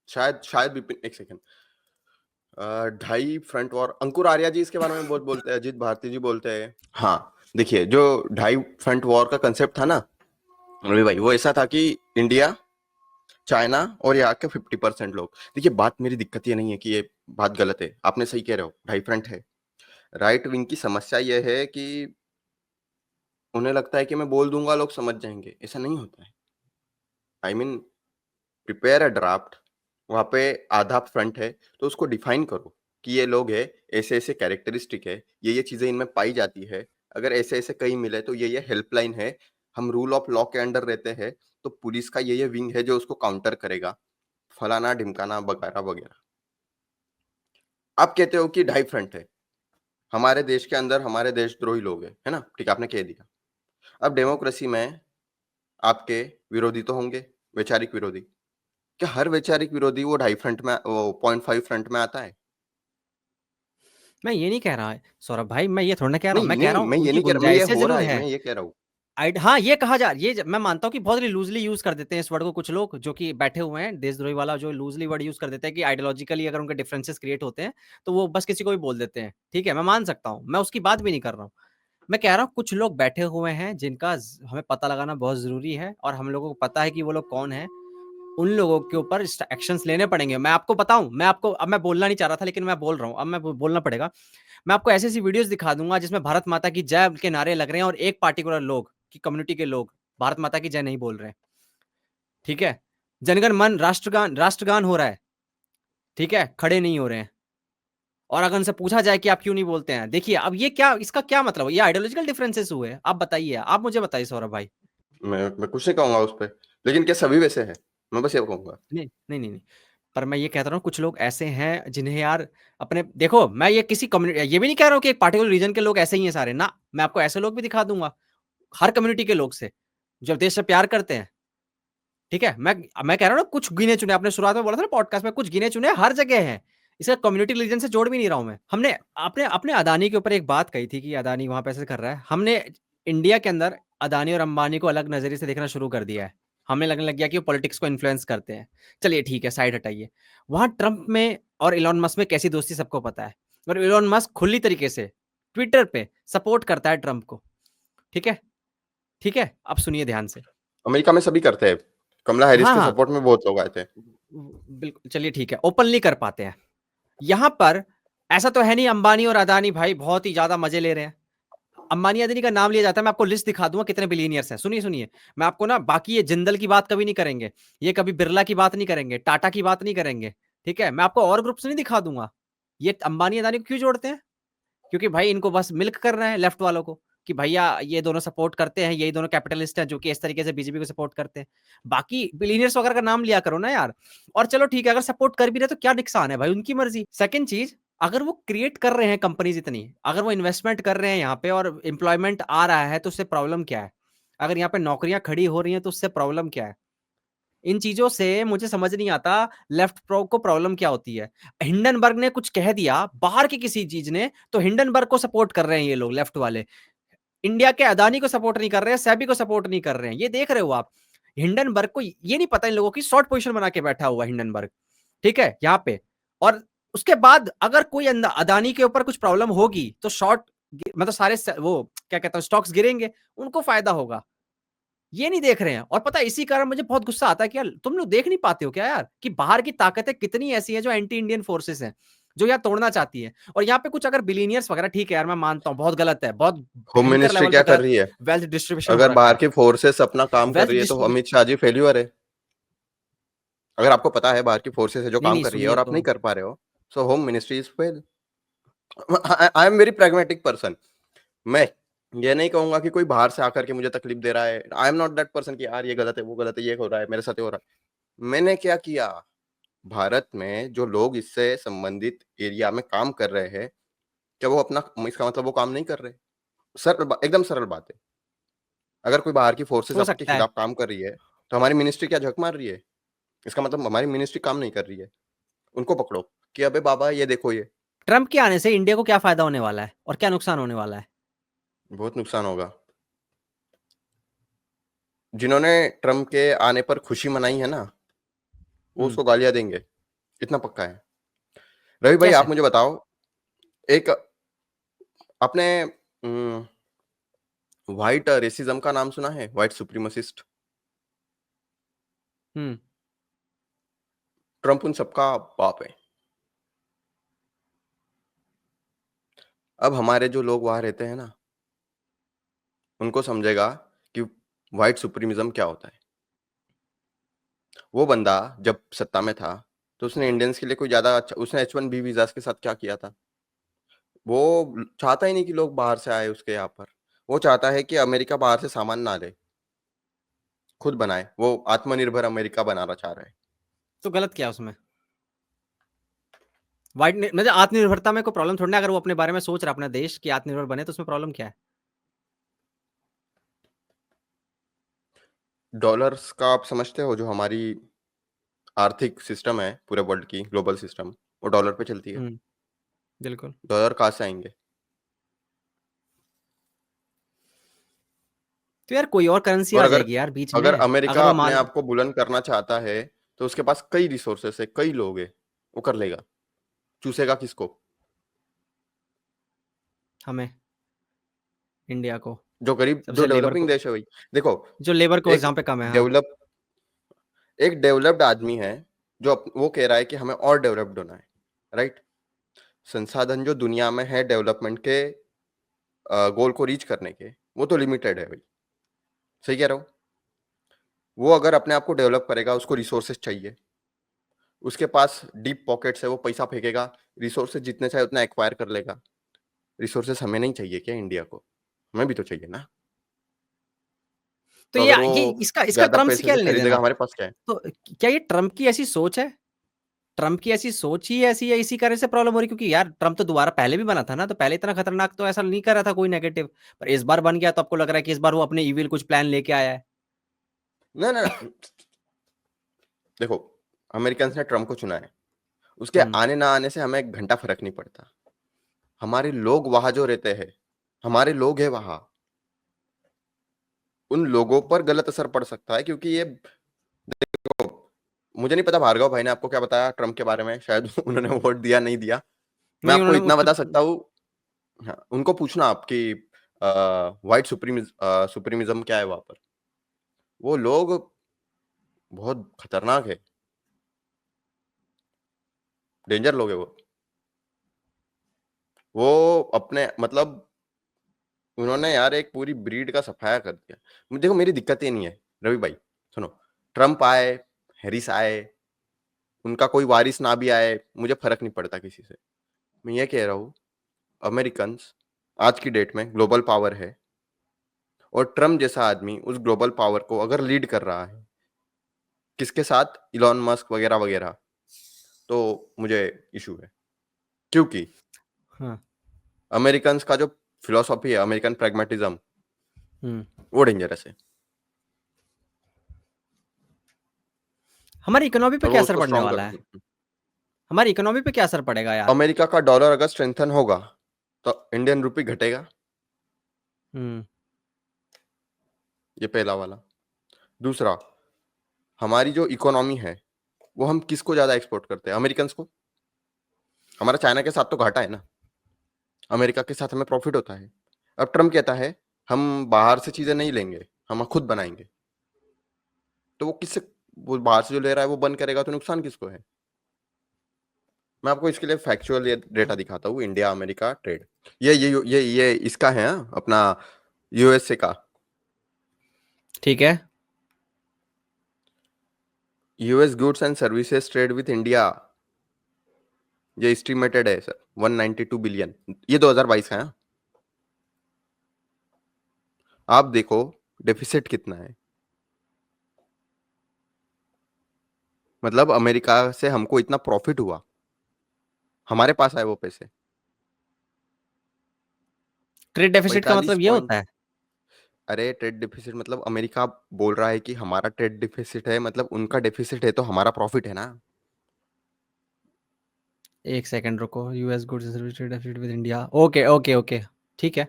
शायद बिपिन, एक सेकंड, ढाई फ्रंट वॉर, अंकुर आर्या जी इसके बारे में बहुत बोलते हैं, अजीत भारती जी बोलते हैं। हाँ, देखिए जो ढाई फ्रंट वॉर का कंसेप्ट था ना रवि भाई, वो ऐसा था कि इंडिया, चाइना और यहाँ के 50% लोग। देखिए, बात मेरी दिक्कत ये नहीं है कि ये बात गलत है, आपने सही कह रहे हो, ढाई फ्रंट है। राइट विंग की समस्या ये है कि उन्हें लगता है कि मैं बोल दूंगा लोग समझ जाएंगे, ऐसा नहीं होता है। I mean, prepare a draft, वहाँ पे आधा फ्रंट है तो उसको डिफाइन करो कि ये लोग है, ऐसे-ऐसे कैरेक्टरिस्टिक है, ये चीज़ें इनमें पाई जाती है, अगर ऐसे-ऐसे कहीं मिले तो ये हेल्पलाइन है, हम रूल ऑफ लॉ के अंडर रहते हैं, तो पुलिस का ये विंग है जो उसको काउंटर करेगा, फलाना-ढिमकाना वगैरह-वगैरह। आप कहते हो कि ढाई फ्रंट है, हमारे देश के अंदर हमारे देशद्रोही लोग हैं, है ना? ठीक है, आपने कह दिया। अब डेमोक्रेसी में आपके विरोधी तो होंगे, वैचारिक विरोधी। क्या हर वैचारिक विरोधी वो ढाई फ्रंट में, वो 0.5 फ्रंट में आता है?
मैं ये नहीं कह रहा सौरभ भाई, मैं ये थोड़ा ना कह रहा हूँ,
नहीं,
मैं कह
नहीं,
रहा हूँ
मैं ये
उनकी
नहीं कह रहा, मैं ये
गुंजाइशें
हो रहा
ज़रूर
है,
है।
मैं ये कह रहा हूँ।
हाँ, ये कहा जा ये मैं मानता हूँ कि बहुत लूज़ली यूज़ कर देते हैं इस वर्ड को कुछ लोग जो कि बैठे हुए हैं, देशद्रोही वाला जो लूज़ली वर्ड यूज़ कर देते हैं कि आइडियोलॉजिकली अगर उनके डिफरेंसेस क्रिएट होते हैं, तो वो बस किसी को भी बोल देते हैं। ठीक है, मैं मान सकता हूँ, मैं उसकी बात भी नहीं कर रहा हूँ। मैं कह रहा हूँ कुछ लोग बैठे हुए हैं जिनका हमें पता लगाना बहुत जरूरी है और हम लोगों को पता है कि वो लोग कौन है। उन लोगों के ऊपर एक्शंस लेने पड़ेंगे। मैं आपको बताऊं, मैं आपको, अब मैं बोलना नहीं चाह रहा था लेकिन मैं बोल रहा हूं, अब मैं बोलना पड़ेगा। मैं आपको ऐसी ऐसी वीडियोस दिखा दूंगा जिसमें भारत माता की जय के नारे लग रहे हैं और एक पार्टिकुलर लोग की कम्युनिटी के लोग भारत माता की जय नहीं बोल रहे हैं। ठीक है, जनगण मन राष्ट्रगान हो रहा है, ठीक है, खड़े नहीं हो रहे हैं। और अगर उनसे पूछा जाए कि आप क्यों नहीं बोलते हैं, देखिए अब ये क्या, इसका क्या मतलब, ये आइडियोलॉजिकल डिफरेंसेस हुए? आप बताइए, आप मुझे बताइए सौरभ भाई।
मैं कुछ नहीं कहूँगा उस पे, लेकिन क्या सभी वैसे हैं? मैं बस ये कहूँगा।
नहीं नहीं नहीं नहीं, पर मैं ये कहता रहा हूँ कुछ लोग ऐसे हैं जिन्हें यार अपने, देखो मैं ये किसी कम्युनिटी, ये भी नहीं कह रहा हूँ कि एक पार्टिकुलर रीजन के लोग ऐसे ही हैं सारे ना, मैं आपको ऐसे लोग भी दिखा दूंगा हर कम्युनिटी के लोग से जो देश से प्यार करते हैं। ठीक है, मैं कह रहा हूँ ना कुछ गिने चुने, आपने शुरुआत में बोला था ना पॉडकास्ट में, कुछ गिने चुने हर जगह है। इसका कम्युनिटी रिलीजन से जोड़ भी नहीं रहा हूं मैं। हमने अपने अपने अदानी के ऊपर एक बात कही थी कि अदानी वहां पैसे कर रहा है। हमने इंडिया के अंदर अदानी और अंबानी को अलग नजरिए से देखना शुरू कर दिया है। हमें लगने लग गया कि वो पॉलिटिक्स को इन्फ्लुएंस करते हैं। चलिए ठीक है, साइड हटाइए। वहां ट्रंप में और इलॉन मस्क में कैसी दोस्ती सबको पता है, और इलॉन मस्क खुली तरीके से ट्विटर पे सपोर्ट करता है ट्रंप को। ठीक है, ठीक है, अब सुनिए ध्यान से।
अमेरिका में सभी करते हैं, कमला हैरिस
हाँ
के
हाँ,
सपोर्ट में बहुत लोग आए थे।
बिल्कुल, चलिए ठीक है, ओपनली कर पाते हैं। यहां पर ऐसा तो है नहीं अंबानी और अदानी भाई बहुत ही ज्यादा मजे ले रहे हैं। अंबानी अदानी का नाम लिया जाता है, मैं आपको लिस्ट दिखा दूंगा कितने बिलियनियर्स हैं। सुनिए सुनिए, मैं आपको ना, बाकी ये जिंदल की बात कभी नहीं करेंगे, ये कभी बिरला की बात नहीं करेंगे, टाटा की बात नहीं करेंगे। ठीक है, मैं आपको और ग्रुप्स नहीं दिखा दूंगा। ये अंबानी अदानी को क्यों जोड़ते हैं? क्योंकि भाई इनको बस मिल्क करना है लेफ्ट वालों को। कि भैया ये दोनों सपोर्ट करते हैं, यही दोनों कैपिटलिस्ट हैं जो कि इस तरीके से बीजेपी को सपोर्ट करते हैं। बाकी बिलियनियर्स वगैरह का नाम लिया करो ना यार। और चलो ठीक है, अगर सपोर्ट कर भी रहे तो क्या नुकसान है भाई, उनकी मर्जी। सेकंड चीज, अगर वो क्रिएट कर रहे हैं कंपनीज इतनी, अगर वो इन्वेस्टमेंट कर रहे हैं यहाँ पे और एम्प्लॉयमेंट आ रहा है, तो उससे प्रॉब्लम क्या है? अगर यहाँ पे नौकरियां खड़ी हो रही हैं तो उससे प्रॉब्लम क्या है? इन चीजों से मुझे समझ नहीं आता लेफ्ट प्रो को प्रॉब्लम क्या होती है। हिंडनबर्ग ने कुछ कह दिया बाहर की किसी चीज ने, तो हिंडनबर्ग को सपोर्ट कर रहे हैं ये लोग लेफ्ट वाले। इंडिया के अदानी को सपोर्ट नहीं कर रहे हैं, सेबी को सपोर्ट नहीं कर रहे हैं। ये देख रहे हो आप, हिंडनबर्ग को ये नहीं पता इन लोगों की शॉर्ट पोजीशन बना के बैठा हुआ हिंडनबर्ग, ठीक है यहाँ पे। और उसके बाद अगर कोई अदानी के ऊपर कुछ प्रॉब्लम होगी तो शॉर्ट, मतलब सारे वो क्या कहता हूँ स्टॉक्स गिरेंगे, उनको फायदा होगा। ये नहीं देख रहे हैं। और पता है इसी कारण मुझे बहुत गुस्सा आता है कि यार तुम लोग देख नहीं पाते हो क्या यार, कि बाहर की ताकतें कितनी ऐसी हैं जो एंटी इंडियन फोर्सेस हैं, जो यहाँ तोड़ना चाहती है। और यहाँ पे कुछ अगर बिलीनियर्स वगैरह, ठीक है यार मैं मानता हूँ बहुत गलत है, बहुत
होम
भयंकर
मिनिस्ट्री
लेवल
क्या
पे
कर
गलत
रही है?
वेल्थ डिस्ट्रीब्यूशन हो
अगर
रखा
बाहर
है।
की फोर्सेस अपना काम कर
वेल्थ
रही है तो
डिस्ट्रीब्यूशन,
अमित शाह जी फेल्यूर है। अगर आपको पता है बाहर की फोर्सेस है जो
नहीं
काम
नहीं
कर रही है
सुनिए
और आप
तो,
नहीं कर पा रहे हो, so home ministry is fail. I am very pragmatic person. मैं ये नहीं कहूंगा कि कोई बाहर से आकर के मुझे तकलीफ दे रहा है। I am not that person कि यार ये गलत है, वो गलत है, ये हो रहा है मेरे साथ, ये हो रहा है। मैंने क्या किया? भारत में जो लोग इससे संबंधित एरिया में काम कर रहे हैं, क्या वो अपना, इसका मतलब वो काम नहीं कर रहे? एकदम सरल बात है। अगर कोई बाहर की फोर्सेस
हो
आपके
सकता है।
खिलाफ काम कर रही है, तो हमारी मिनिस्ट्री क्या झक मार रही है? इसका मतलब हमारी मिनिस्ट्री काम नहीं कर रही है। उनको पकड़ो कि अबे बाबा ये देखो, ये
ट्रंप के आने से इंडिया को क्या फायदा होने वाला है और क्या नुकसान होने वाला है?
बहुत नुकसान होगा। जिन्होंने ट्रम्प के आने पर खुशी मनाई है ना, वो उसको गालियां देंगे, इतना पक्का है। रवि भाई आप
कैसे?
मुझे बताओ, एक आपने व्हाइट रेसिज्म का नाम सुना है? व्हाइट सुप्रीमसिस्ट।
हम्म।
ट्रम्प उन सबका बाप है। अब हमारे जो लोग वहां रहते हैं ना, उनको समझेगा कि व्हाइट सुप्रीमिज्म क्या होता है। वो बंदा जब सत्ता में था तो उसने इंडियंस के लिए कोई ज्यादा अच्छा, उसने H1B वीजा के साथ क्या किया था? वो चाहता ही नहीं कि लोग बाहर से आए उसके यहाँ पर। वो चाहता है कि अमेरिका बाहर से सामान ना ले, खुद बनाए। वो आत्मनिर्भर अमेरिका बनाना चाह रहा है।
तो गलत क्या है उसमें? वाइट मतलब आत्मनिर्भरता में कोई प्रॉब्लम थोड़ी ना, अगर वो अपने बारे में सोच रहा है अपना देश की आत्मनिर्भर बने, तो उसमें प्रॉब्लम क्या है?
डॉलर्स का आप समझते हो, जो हमारी आर्थिक सिस्टम है पूरे वर्ल्ड की, ग्लोबल सिस्टम, वो डॉलर पे चलती है।
बिल्कुल।
डॉलर कहाँ से आएंगे?
तो यार कोई और करेंसी
और
आ
अगर
जाएगी यार बीच
अगर
में, अगर
अमेरिका
वो
अपने
मान,
आप को बुलंद करना चाहता है, तो उसके पास कई रिसोर्सेस है, कई लोग हैं, वो कर लेगा। चूसेगा किसको?
हमें, इंडिया को,
जो गरीब, जो
सबसे लेबर
डेवलपिंग
को,
देश है भाई। देखो,
जो लेबर को
एक
जहाँ पे कम है। हाँ।
डेवलप एक डेवलप्ड आदमी है जो वो कह रहा है कि हमें और डेवलप्ड होना है, राइट? संसाधन जो दुनिया में है डेवलपमेंट के गोल को रीच करने के, वो तो लिमिटेड है भाई। सही कह रहा हूँ? वो अगर अपने आप को डेवलप करेगा, उसको रिसोर्सेज चाहिए, उसके पास डीप पॉकेट्स है, वो पैसा फेंकेगा, रिसोर्सेज जितने चाहे उतना एक्वायर कर लेगा। रिसोर्सेज हमें नहीं चाहिए क्या इंडिया को? हमें भी तो चाहिए ना।
तो
तो अगर वो
ये इसका इसका
ज्यादा
ट्रम्प से
पैसे
क्या
से
लेने
खरीदेगा,
देना?
हमारे पास क्या है?
तो क्या ये ट्रम्प की ऐसी सोच है? ट्रम्प की ऐसी सोच ही ऐसी है, इसी कारण से प्रॉब्लम हो रही, क्योंकि यार ट्रम्प तो दोबारा पहले भी बना था ना, तो पहले इतना खतरनाक तो ऐसा नहीं कर रहा था कोई नेगेटिव, पर इस बार बन गया तो आपको लग रहा है कि इस बार वो अपने इविल कुछ प्लान लेके आया है।
ना ना ना, देखो, अमेरिकन ने ट्रम्प को चुना है, उसके
हम्म।
आने ना आने से हमें एक घंटा फर्क नहीं पड़ता। हमारे लोग वहां जो रहते हैं, हमारे लोग हैं वहां, उन लोगों पर गलत असर पड़ सकता है। क्योंकि ये, देखो, मुझे नहीं पता भार्गव भाई ने आपको क्या बताया ट्रम्प के बारे में, शायद उन्होंने वोट दिया नहीं दिया। मैं
नहीं
आपको
उन्होंने
इतना
मुझसे,
बता सकता हूँ। हाँ, उनको पूछना आपकी व्हाइट सुप्रीमिज्म क्या है वहां पर। वो लोग बहुत खतरनाक है, डेंजर लोग है वो अपने मतलब, उन्होंने यार एक पूरी ब्रीड का सफाया कर दिया। देखो मेरी दिक्कत ये नहीं है रवि भाई, सुनो, ट्रम्प आए, हैरिस आए, उनका कोई वारिस ना भी आए, मुझे फर्क नहीं पड़ता किसी से। मैं ये कह रहा हूँ, अमेरिकन आज की डेट में ग्लोबल पावर है, और ट्रम्प जैसा आदमी उस ग्लोबल पावर को अगर लीड कर रहा है, किसके साथ? इलॉन मस्क वगैरह वगैरह, तो मुझे इशू है। क्योंकि
हाँ।
अमेरिकन का जो फिलोसॉफी है, अमेरिकन प्रैग्मेटिज्म, वो डेंजरस है
हमारी इकोनॉमी पे
और
क्या
वो
असर
उसको
पड़ने
स्ट्रांग
वाला है?
कर।
हमारी इकोनॉमी पे क्या असर पड़ेगा यार?
अमेरिका का डॉलर अगर स्ट्रेंथन होगा तो इंडियन रुपी घटेगा,
हम्म।
ये पहला वाला। दूसरा, हमारी जो इकोनॉमी है वो हम किसको ज्यादा एक्सपोर्ट करते हैं? अमेरिकन को। हमारा चाइना के साथ तो घाटा है ना, अमेरिका के साथ हमें प्रॉफिट होता है। अब ट्रम्प कहता है हम बाहर से चीजें नहीं लेंगे, हम खुद बनाएंगे। तो वो किससे, वो बाहर से जो ले रहा है वो बंद करेगा तो नुकसान किसको है? मैं आपको इसके लिए फैक्चुअल ये डेटा दिखाता हूँ, इंडिया अमेरिका ट्रेड। ये इसका है, हाँ, अपना यूएसए का।
ठीक है।
US goods and services trade with India, ये एस्टिमेटेड है सर 192 बिलियन, ये 2022 का है, हाँ। आप देखो डेफिसिट कितना है, मतलब अमेरिका से हमको इतना प्रॉफिट हुआ, हमारे पास आए वो पैसे
ट्रेड डेफिसिट का
45
मतलब ये
पॉइंट।
होता है?
अरे ट्रेड डिफिसिट मतलब अमेरिका बोल रहा है कि हमारा ट्रेड डिफिसिट है, मतलब उनका डेफिसिट है तो हमारा प्रॉफिट है ना।
एक सेकंड रुको, US goods and service trade deficit with India, okay okay okay, ठीक है।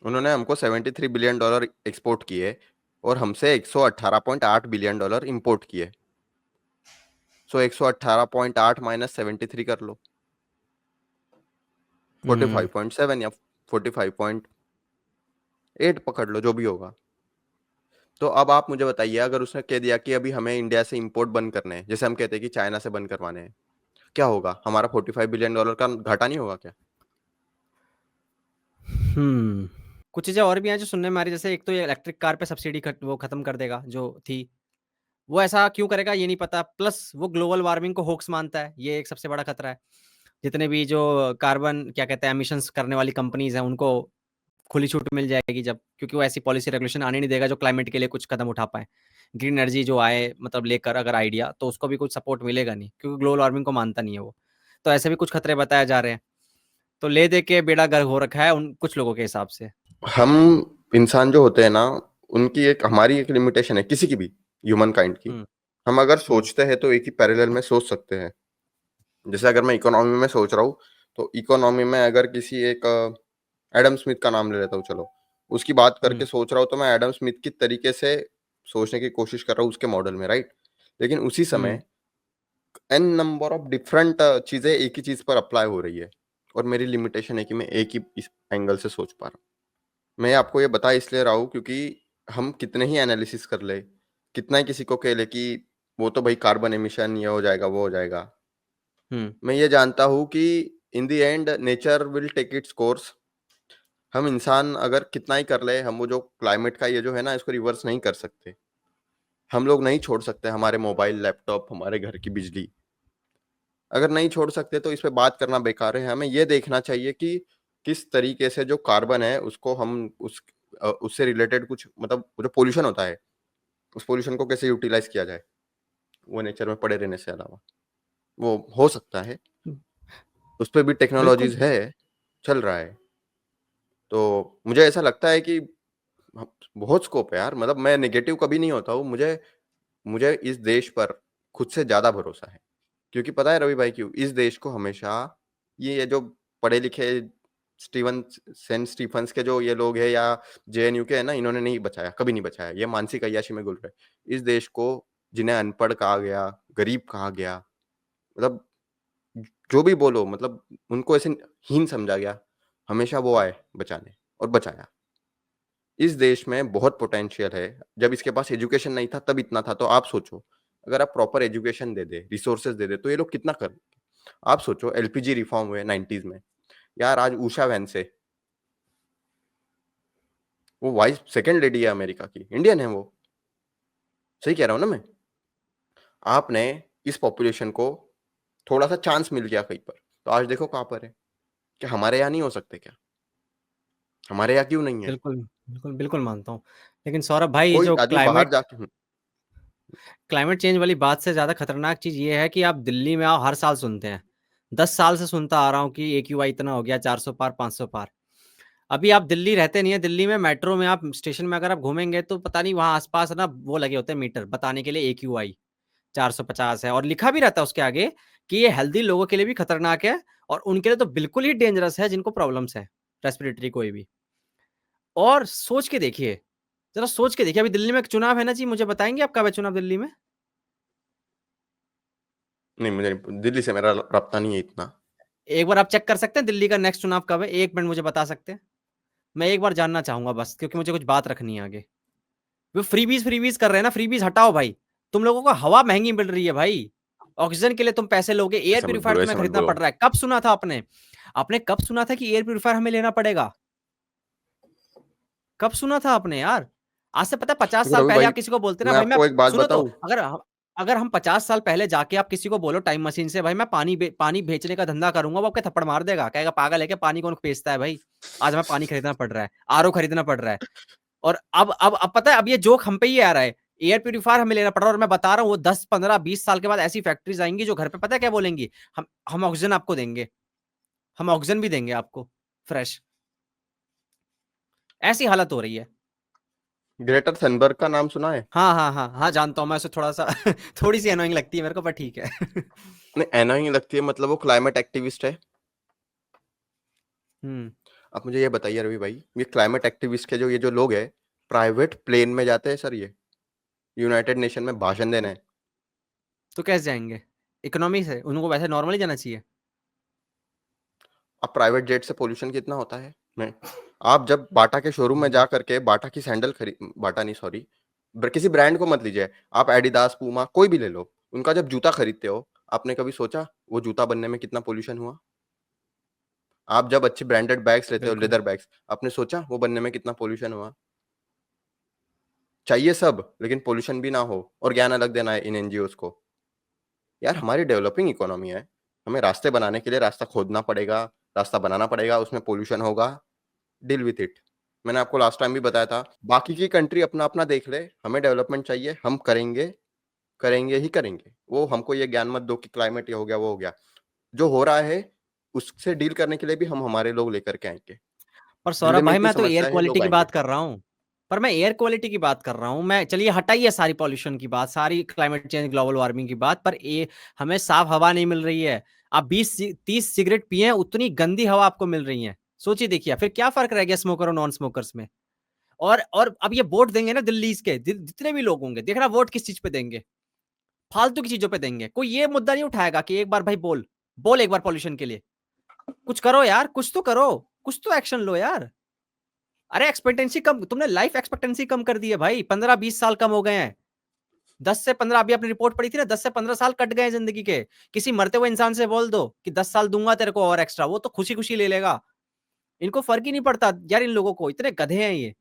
उन्होंने हमको 73 बिलियन डॉलर एक्सपोर्ट किए और हमसे 118.8 बिलियन डॉलर इंपोर्ट किए। सो 118.8 माइनस 73 कर लो, 45.7 या 45.8 पकड़ लो, जो भी होगा। तो अब आप मुझे बताइए, अगर उसने कह दिया कि अभी हमें इंडिया से इंपोर्ट बंद करने हैं, जैसे हम कहते हैं कि चाइना से बंद करवाने हैं, क्या होगा? हमारा 45 बिलियन डॉलर का घाटा नहीं होगा क्या?
हम्म। कुछ चीजें और भी हैं जो सुनने में आ रही, जैसे एक तो ये इलेक्ट्रिक कार पे सब्सिडी वो खत्म कर देगा जो थी। वो ऐसा क्यों करेगा ये नहीं पता, प्लस वो ग्लोबल वार्मिंग को होक्स मानता है, ये एक सबसे बड़ा खतरा है। जितने भी जो कार्बन क्या कहते हैं एमिशंस करने वाली कंपनीज हैं उनको खुली छूट मिल जाएगी जब, क्योंकि वो ऐसी पॉलिसी रेगुलेशन आने नहीं देगा जो क्लाइमेट के लिए कुछ कदम उठा पाए। ग्रीन एनर्जी जो आए मतलब लेकर अगर आइडिया, तो उसको भी कुछ सपोर्ट मिलेगा नहीं, क्योंकि ग्लोबल वार्मिंग को मानता नहीं है वो। तो ऐसे भी कुछ खतरे बताए जा रहे हैं। तो ले दे के बेड़ा गर्क हो रखा है उन कुछ लोगों के हिसाब से।
हम इंसान जो होते हैं ना, उनकी एक, हमारी एक लिमिटेशन है, किसी की भी ह्यूमन काइंड की।
हम्म।
हम अगर
हम्म।
सोचते हैं तो एक ही पैरेलल में सोच सकते हैं। जैसे अगर मैं इकोनॉमी में सोच रहा हूँ, तो इकोनॉमी में अगर किसी एक एडम स्मिथ का नाम ले लेता हूँ, चलो उसकी बात करके
हम्म।
सोच रहा हूँ, तो मैं एडम स्मिथ की तरीके से सोचने की कोशिश कर रहा हूँ उसके मॉडल में, राइट। लेकिन उसी
हम्म।
समय एन नंबर ऑफ डिफरेंट चीजें एक ही चीज पर अप्लाई हो रही है, और मेरी लिमिटेशन है कि मैं एक ही इस एंगल से सोच पा रहा हूँ। मैं आपको ये बता इसलिए रहा हूँ क्योंकि हम कितने ही एनालिसिस कर ले, कितना ही किसी को कह ले कि वो तो भाई कार्बन एमिशन ये हो जाएगा वो हो जाएगा,
हम्म।
मैं ये जानता हूँ कि in the end nature will take its course. हम इंसान अगर कितना ही कर ले, हम वो जो क्लाइमेट का ये जो है ना, इसको रिवर्स नहीं कर सकते। हम लोग नहीं छोड़ सकते हमारे मोबाइल लैपटॉप, हमारे घर की बिजली। अगर नहीं छोड़ सकते तो इस पे बात करना बेकार है। हमें ये देखना चाहिए कि किस तरीके से जो कार्बन है उसको हम उससे रिलेटेड कुछ, मतलब वो जो पोल्यूशन होता है, उस पोल्यूशन को कैसे यूटिलाइज किया जाए, वो नेचर में पड़े रहने से अलावा वो हो सकता है। उस पे भी
बिल्कुल।
टेक्नोलॉजीज है, चल रहा है। तो मुझे ऐसा लगता है कि बहुत स्कोप है यार, मतलब मैं नेगेटिव कभी नहीं होता हूँ। मुझे मुझे इस देश पर खुद से ज्यादा भरोसा है, क्योंकि पता है रवि भाई क्यों? इस देश को हमेशा ये जो पढ़े लिखे स्टीवन सेंट स्टीफंस के जो ये लोग हैं, या जेएनयू के है ना, इन्होंने नहीं बचाया, कभी नहीं बचाया। ये मानसिक अय्याशी में घुल रहे इस देश को। जिन्हें अनपढ़ कहा गया, गरीब कहा गया, मतलब जो भी बोलो, मतलब उनको ऐसे हीन समझा गया, हमेशा वो आए बचाने और बचाया। इस देश में बहुत पोटेंशियल है। जब इसके पास एजुकेशन नहीं था तब इतना था, तो आप सोचो अगर आप प्रॉपर एजुकेशन दे दे, रिसोर्सेज दे दे, तो ये लोग कितना कर। आप सोचो एलपीजी रिफॉर्म हुए 90s में यार, आज उषा वैनसे, वो वाइस सेकंड लेडी है अमेरिका की, इंडियन है वो। सही कह रहा हूँ ना मैं? आपने इस पॉपुलेशन को थोड़ा सा चांस मिल गया कहीं पर, तो आज देखो कहाँ पर है। क्या हमारे यहाँ नहीं हो सकते क्या? हमारे यहाँ क्यों नहीं है?
बिल्कुल, बिल्कुल, बिल्कुल मानता हूँ। लेकिन सौरभ भाई ये
कोई
जो
आदमी बाहर
क्लाइमेट
जाके
क्लाइमेट चेंज वाली बात से ज़्यादा खतरनाक चीज़ ये है कि आप दिल्ली में आओ हर साल सुनते हैं। 10 साल से सुनता आ रहा हूँ कि एक्यूआई इतना हो गया, 400 पार, 500 पार। अभी आप दिल्ली रहते नहीं है, दिल्ली में मेट्रो में आप स्टेशन में अगर आप घूमेंगे तो पता नहीं वहाँ आस-पास ना वो लगे होते हैं मीटर बताने के लिए एक्यूआई 450 है और लिखा भी रहता है उसके आगे कि ये हेल्दी लोगों के लिए भी खतरनाक है और उनके लिए तो बिल्कुल ही डेंजरस है जिनको प्रॉब्लम्स है, रेस्पिरेटरी कोई भी। और सोच के देखिए, ज़रा सोच के देखिए अभी दिल्ली में एक चुनाव है ना जी, मुझे बताएँगे आप कब है चुनाव दिल्ली में?
नहीं, मुझे नहीं, दिल्ली से मेरा राब्ता नहीं है इतना।
एक बार आप चेक कर सकते हैं दिल्ली का नेक्स्ट चुनाव कब है? 1 मिनट मुझे बता सकते हैं? मैं एक बार जानना चाहूँगा बस क्योंकि मुझे कुछ बात रखनी है आगे। वो फ्रीबीज़ कर रहे हैं ना, फ्रीबीज़ हटाओ भाई। तुम लोगों को हवा महँगी मिल रही है भाई। ऑक्सीजन के लिए तुम पैसे लोगे, एयर
ऐसा मत
प्यूरीफायर
बोलो,
तुम्हें
ऐसा मत
खरीदना
बोलो।
पड़ रहा है। कब सुना था आपने? आपने कब सुना था कि एयर प्यूरीफायर हमें लेना पड़ेगा? कब सुना था आपने यार? आज से पता है 50
देखो
साल
रवि
पहले
भाई,
आप किसी को बोलते ना
मैं
भाई मैं
आपको एक बात
सुनो तो
बताऊँ?
अगर हम 50 साल पहले जाके आप किसी को बोलो टाइम मशीन से भाई मैं पानी बेचने का धंधा करूँगा, वो आपके थप्पड़ मार देगा। कहेगा पागल है क्या पानी कौन बेचता है भाई? आज हमें पानी खरीदना पड़ रहा है, आरओ खरीदना पड़ रहा है। और अब पता है अब ये जोक हम पे ही आ रहा है। एयर प्यूरीफायर हमें लेना पड़ रहा है और मैं बता रहा हूँ वो 10, 15, 20 साल के बाद ऐसी फैक्ट्रीज़ आएँगी जो घर पे पता है क्या बोलेंगी? हम ऑक्सीजन आपको देंगे। हम ऑक्सीजन भी देंगे आपको फ्रेश। ऐसी हालत हो रही है।
ग्रेटर थनबर्ग का नाम सुना है?
हाँ, हाँ, हाँ, हाँ, जानता हूँ मैं उसे थोड़ा-सा थोड़ी-सी एनोयिंग लगती है मेरे को पर ठीक है।
नहीं, एनोइंग लगती है, मतलब वो क्लाइमेट एक्टिविस्ट है।
हुँ,
आप मुझे ये बताइए रवि भाई, ये क्लाइमेट एक्टिविस्ट के जो ये जो लोग हैं, प्राइवेट प्लेन में जाते हैं सर ये, यूनाइटेड नेशन में भाषण देने।
तो कैसे जाएँगे? इकोनॉमी से, उनको वैसे नॉर्मली जाना चाहिए।
अब प्राइवेट जेट से पॉल्यूशन कितना होता है? नहीं, आप जब बाटा के शोरूम में
हुँ,
जा करके बाटा की सैंडल बाटा नहीं सॉरी, किसी ब्रांड को मत लीजिए, आप एडिडास, पूमा कोई भी ले लो, उनका जब जूता खरीदते हो, आपने कभी सोचा वो जूता बनने में कितना पॉल्यूशन हुआ? आप जब अच्छी ब्रांडेड बैग्स लेते हो,
बिल्कुल।
लेदर बैग्स, आपने सोचा वो बनने में कितना पॉल्यूशन हुआ? चाहिए सब, लेकिन पॉल्यूशन भी ना हो और ज्ञान अलग देना है इन एनजीओज़ को। यार हमारी डेवलपिंग इकोनॉमी है, हमें रास्ते बनाने के लिए रास्ता खोदना पड़ेगा, रास्ता बनाना पड़ेगा, उसमें पॉल्यूशन होगा, डील विथ इट। मैंने आपको लास्ट टाइम भी बताया था, बाकी की कंट्री अपना-अपना देख ले, हमें डेवलपमेंट चाहिए, हम करेंगे, करेंगे ही करेंगे। वो हमको ये ज्ञान मत दो कि क्लाइमेट ये हो गया, वो हो गया। जो हो रहा है, उससे डील करने के लिए भी हम हमारे लोग लेकर के आएँगे।
पर
दिल्ली
सौरभ
में
भाई
इतनी
मैं तो एयर
समस्या है,
क्वालिटी
लोग
की
आएँगे।
बात कर रहा हूँ। पर मैं एयर क्वालिटी की बात कर रहा हूँ। मैं चलिए हटाइए सारी पॉल्यूशन की बात, सारी क्लाइमेट चेंज, ग्लोबल वार्मिंग की बात पर ये हमें साफ हवा नहीं मिल रही है। आप 20 सिगरेट पिए उतनी गंदी हवा आपको मिल रही है। सोचिए देखिए फिर क्या फ़र्क रह गया स्मोकर और नॉन स्मोकर्स में? और अब ये वोट देंगे ना दिल्लीज़ के जितने भी लोग होंगे, देखना वोट किस चीज़ पे देंगे? फालतू की चीज़ों पे देंगे। कोई ये मुद्दा नहीं उठाएगा कि एक बार भाई बोल एक बार पॉल्यूशन के लिए। कुछ करो यार, कुछ तो करो, कुछ तो एक्शन लो यार। अरे एक्सपेक्टेंसी कम तुमने लाइफ एक्सपेक्टेंसी कम कर दी है भाई 15-20 साल कम हो गए हैं 10 से 15 अभी आपने रिपोर्ट पढ़ी थी ना 10 से 15 साल कट गए हैं जिंदगी के किसी मरते हुए इंसान से बोल दो कि 10 साल दूंगा तेरे को और एक्स्ट्रा वो तो खुशी खुशी ले लेगा इनको फर्क ही नहीं पड़ता यार इन लोगों को इतने गधे हैं ये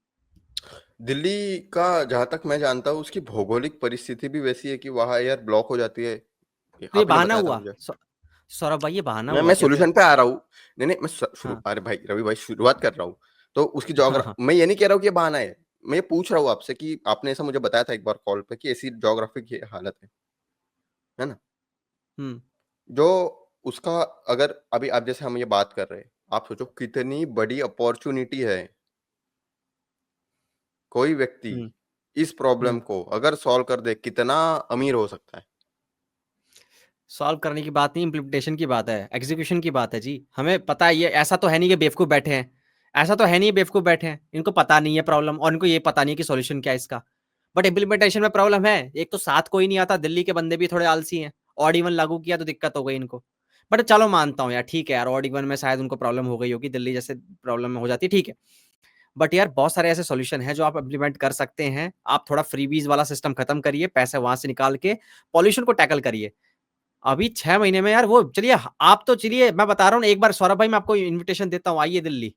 दिल्ली का जहाँ तक मैं जानता हूँ, उसकी भौगोलिक परिस्थिति भी वैसी है कि वहाँ एयर ब्लॉक हो जाती है। ये
तो ये
आप ही ने
बहाना
बताया था
हुआ
मुझे।
सौरभ भाई ये बहाना
मैं
हुआ
मैं
क्या फिर
सॉल्यूशन पे आ रहा हूँ। नहीं, नहीं, मैं स शुरू
हाँ
अरे भाई, रवि भाई, शुरुआत कर रहा हूँ। तो उसकी
हाँ हाँ
मैं ये नहीं कह रहा हूँ कि ये बहाना है। मैं ये पूछ रहा हूँ आपसे कि आपने ऐसा मुझे बताया था एक बार कॉल पे कि ऐसी ज्योग्राफिक ये हालत है ना?
हम्म
जो उसका अगर अभी आप जैसे हम ये बात कर रहे हैं, आप सोचो कितनी बड़ी अपॉर्च्युनिटी है। कोई व्यक्ति
हम्म
इस प्रॉब्लम
हम्म
को अगर सॉल्व कर दे, कितना अमीर हो सकता है।
सॉल्व करने की बात नहीं इम्प्लीमेंटेशन की बात है एग्जीक्यूशन की बात है जी हमें पता है ये ऐसा तो है नहीं कि बेवकूफ बैठे हैं ऐसा तो है नहीं बेवकूफ बैठे हैं इनको पता नहीं है प्रॉब्लम और इनको ये पता नहीं है कि सॉल्यूशन क्या है इसका बट इम्प्लीमेंटेशन में प्रॉब्लम है एक तो साथ कोई नहीं आता दिल्ली के बंदे भी थोड़े आलसी हैं ऑड इवन लागू किया तो दिक्कत हो गई इनको बट चलो मानता हूँ यार ठीक है यार ऑड इवन में शायद उनको प्रॉब्लम हो गई होगी दिल्ली जैसे प्रॉब्लम हो जाती है ठीक है बट यार बहुत सारे ऐसे सॉल्यूशन हैं जो आप इम्प्लीमेंट कर सकते हैं आप थोड़ा फ्रीबीज वाला सिस्टम खत्म करिए पैसे वहां से निकाल के पॉल्यूशन को टैकल करिए अभी 6 महीने में यार वो चलिए आप तो चलिए मैं बता रहा हूँ एक बार सौरभ भाई मैं आपको इनविटेशन देता हूँ आइए दिल्ली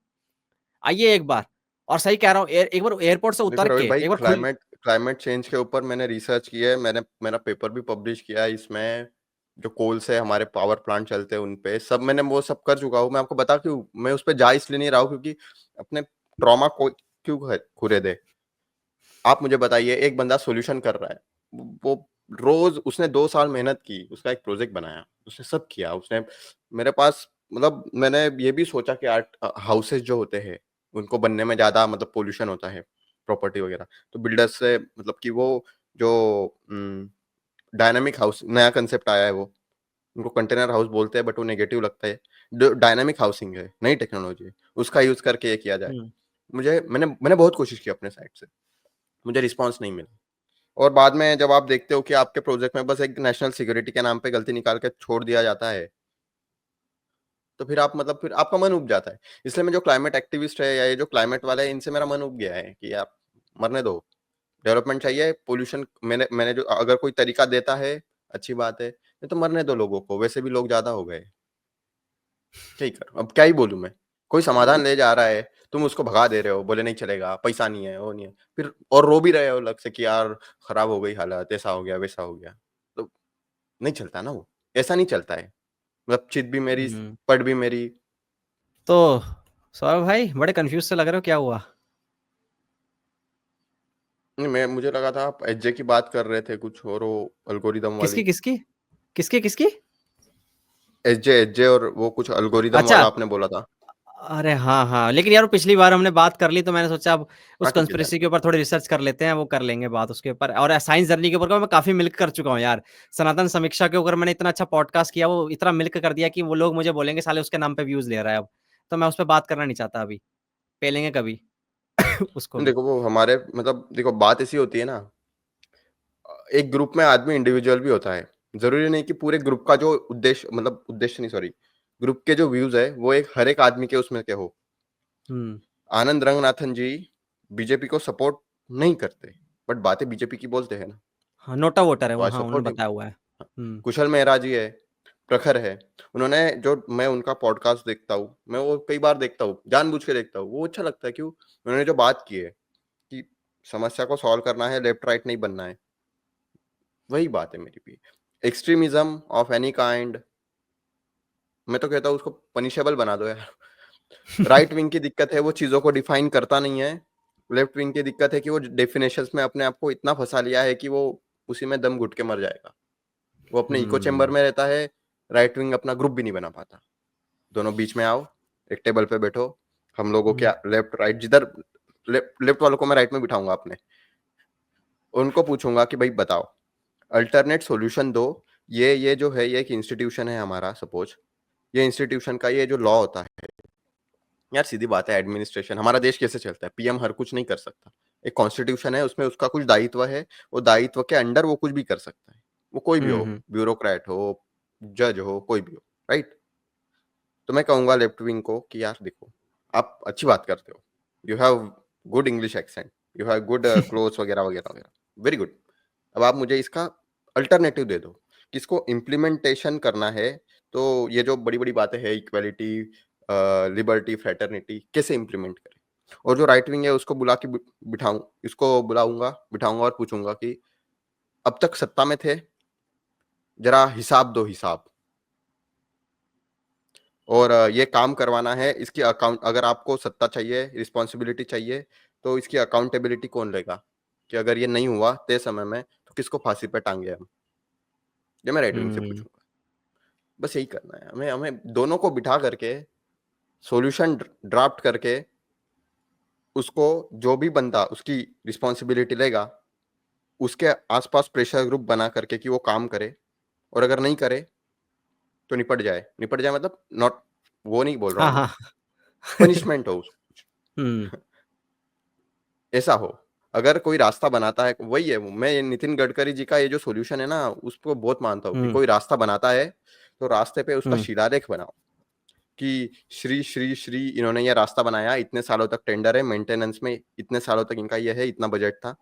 आइए एक बार और सही कह रहा हूँ एक बार एयरपोर्ट से
देखो
उतर
रवि
के
भाई,
एक बार खुल
क्लाइमेट चेंज के ऊपर मैंने रिसर्च की है, मैंने मेरा पेपर भी पब्लिश किया है इसमें। जो कोल से हमारे पावर प्लांट चलते हैं उन पे सब मैंने वो सब कर चुका हूँ। मैं आपको बता क्यों मैं उस पे जा इसलिए नहीं रहा हूँ, क्योंकि अपने ट्रॉमा को क्यों खुरे दे? आप मुझे बताइए, एक बंदा सॉल्यूशन कर रहा है, वो रोज उसने 2 साल मेहनत की, उसका एक प्रोजेक्ट बनाया, उसने सब किया, उसने मेरे पास मतलब मैंने ये भी सोचा कि आर्ट हाउसेस जो होते हैं, उनको बनने में ज़्यादा मतलब पॉल्यूशन होता है, प्रॉपर्टी वगैरह, तो बिल्डर्स से मतलब कि वो जो डायनामिक हाउस नया कांसेप्ट आया है वो, उनको कंटेनर हाउस बोलते हैं बट वो नेगेटिव लगता है। जो डायनामिक हाउसिंग है, नई टेक्नोलॉजी है, उसका यूज़ करके ये किया जाए।
हुँ।
मैंने मैंने बहुत कोशिश की अपने साइड से, मुझे रिस्पॉन्स नहीं मिला। और बाद में जब आप देखते हो कि आपके प्रोजेक्ट में बस एक नेशनल सिक्योरिटी के नाम पे गलती निकाल के छोड़ दिया जाता है, तो फिर आप मतलब फिर आपका मन उब जाता है। इसलिए मैं जो क्लाइमेट एक्टिविस्ट है या ये जो क्लाइमेट वाले हैं, इनसे मेरा मन उब गया है कि यार मरने दो, डेवलपमेंट चाहिए, पॉल्यूशन मैंने मैंने जो अगर कोई तरीका देता है, अच्छी बात है, नहीं तो मरने दो लोगों को, वैसे भी लोग ज़्यादा हो गए। क्या ही करूँ? अब क्या ही बोलूँ मैं? कोई समाधान ले जा रहा है, तुम उसको भगा दे रहे हो, बोले नहीं चलेगा, पैसा नहीं है, वो नहीं है। फिर और रो भी रहे हो अलग से कि यार खराब हो गई हालत, ऐसा हो गया, वैसा हो गया। तो नहीं चलता ना वो, ऐसा नहीं चलता है। मतलब चित भी मेरी,
हुँ।
पट भी मेरी।
तो सौरभ भाई बड़े कन्फ्यूज़ से लग रहे हो, क्या हुआ?
नहीं मैं मुझे लगा था आप एसजे की बात कर रहे थे कुछ और वो एल्गोरिदम
किसकी,
वाली।
किसकी? किसकी, किसकी?
एसजे एसजे और वो कुछ एल्गोरिदम
अच्छा।
वाला आपने बोला था।
अरे हाँ, हाँ। लेकिन यार वो पिछली बार हमने बात कर ली तो मैंने सोचा अब उस
हाँ, ठीक है
कंस्पिरेसी के
चलेगा।
ऊपर थोड़ी रिसर्च कर लेते हैं, वो कर लेंगे बात उसके ऊपर। और साइंस जर्नी के ऊपर मैं काफ़ी मिल्क कर चुका हूँ यार। सनातन समीक्षा के ऊपर मैंने इतना अच्छा पॉडकास्ट किया, वो इतना मिल्क कर दिया कि वो लोग मुझे बोलेंगे साले उसके नाम पे व्यूज़ ले रहा है अब। तो मैं उस पे बात करना नहीं चाहता अभी, पेलेंगे कभी उसको भी।
देखो वो हमारे मतलब देखो बात ऐसी होती है ना, एक ग्रुप में आदमी इंडिविजुअल भी होता है। ज़रूरी नहीं कि पूरे ग्रुप का जो उद्देश्य मतलब उद्देश्य नहीं सॉरी, ग्रुप के जो व्यूज़ है वो एक हर एक आदमी के उसमें के हो।
हुँ।
आनंद रंगनाथन जी बीजेपी को सपोर्ट नहीं करते, बट बातें बीजेपी की बोलते हैं ना,
हाँ, नोटा वोटर है
तो
वो,
आई
हाँ, उन्होंने
सपोर्ट हिम।
बताया हुआ है। हुँ।
कुशल मेहरा जी है, प्रखर है, उन्होंने जो मैं उनका पॉडकास्ट देखता हूँ, मैं वो कई बार देखता हूँ, जानबूझ के देखता हूँ, वो अच्छा लगता है। क्यों? उन्होंने जो बात की है कि समस्या को सॉल्व करना है, लेफ्ट राइट नहीं बनना है, वही बात है मेरी भी। एक्सट्रीमिज़्म ऑफ एनी काइंड, मैं तो कहता हूँ उसको पनिशेबल बना दो यार। राइट विंग की दिक्कत है वो चीज़ों को डिफाइन करता नहीं है, लेफ्ट विंग की दिक्कत है कि वो डेफिनेशंस में अपने आप को इतना फँसा लिया है कि वो उसी में दम घुट के मर जाएगा। वो अपने इको चैम्बर
हुँ।
में रहता है, राइट विंग अपना ग्रुप भी नहीं बना पाता। दोनों बीच में आओ, एक टेबल पे बैठो, हम लोगों
हुँ।
क्या लेफ्ट राइट जिधर लेफ्ट वालों को मैं राइट में बिठाऊँगा अपने। उनको पूछूँगा कि भई बताओ, अल्टरनेट सॉल्यूशन दो, ये जो है ये एक इंस्टीट्यूशन है हमारा सपोज़, ये इंस्टीट्यूशन का ये जो लॉ होता है, यार सीधी बात है एडमिनिस्ट्रेशन हमारा देश कैसे चलता है? पीएम हर कुछ नहीं कर सकता। एक कॉन्स्टिट्यूशन है उसमें उसका कुछ दायित्व है, वो दायित्व के अंडर वो कुछ भी कर सकता है। वो कोई भी
हुँ,
हो,
हुँ।
ब्यूरोक्रेट हो, जज हो, कोई भी हो, राइट? तो मैं कहूँगा लेफ्ट विंग को कि यार देखो, आप अच्छी बात करते हो। You have good English accent, you have good clothes वगैरह, वगैरह, वगैरह। Very good. अब आप मुझे इसका अल्टरनेटिव दे दो कि इसको इम्प्लीमेंटेशन करना है, तो ये जो बड़ी-बड़ी बातें हैं इक्वालिटी, लिबर्टी, फ्रैटर्निटी कैसे इम्प्लीमेंट करें? और जो राइट विंग है उसको बुला के बिठाऊँ इसको बुलाऊँगा, बिठाऊँगा और पूछूँगा कि अब तक सत्ता में थे, ज़रा हिसाब दो हिसाब। और ये काम करवाना है, इसकी अकाउंट अगर आपको सत्ता चाहिए, रिस्पॉन्सिबिलिटी चाहिए, तो इसकी अकाउंटेबिलिटी कौन लेगा? कि अगर ये नहीं हुआ तय समय में, तो किसको फांसी पे टाँगे हम? ये मैं राइट विंग से
हुँ।
पूछूँगा। बस यही करना है। हमें हमें दोनों को बिठा करके सॉल्यूशन ड्राफ्ट करके उसको जो भी बंदा उसकी रिस्पॉन्सिबिलिटी लेगा, उसके आस-पास प्रेशर ग्रुप बना करके कि वो काम करे और अगर नहीं करे, तो निपट जाए। निपट जाए मतलब नॉट वो नहीं बोल रहा
हाँ,
हूँ मैं,
हाँ।
पनिशमेंट हो उसको कुछ।
हुँ।
ऐसा हो। अगर कोई रास्ता बनाता है वही है मैं ये नितिन गडकरी जी का ये जो सॉल्यूशन है ना, उसको बहुत मानता हूँ कि
हुँ।
कोई रास्ता बनाता है, तो रास्ते पे उसका
हुँ।
शिलालेख बनाओ कि श्री इन्होंने ये रास्ता बनाया, इतने सालों तक टेंडर है, मेंटेनेंस में इतने सालों तक इनका ये है, इतना बजट था।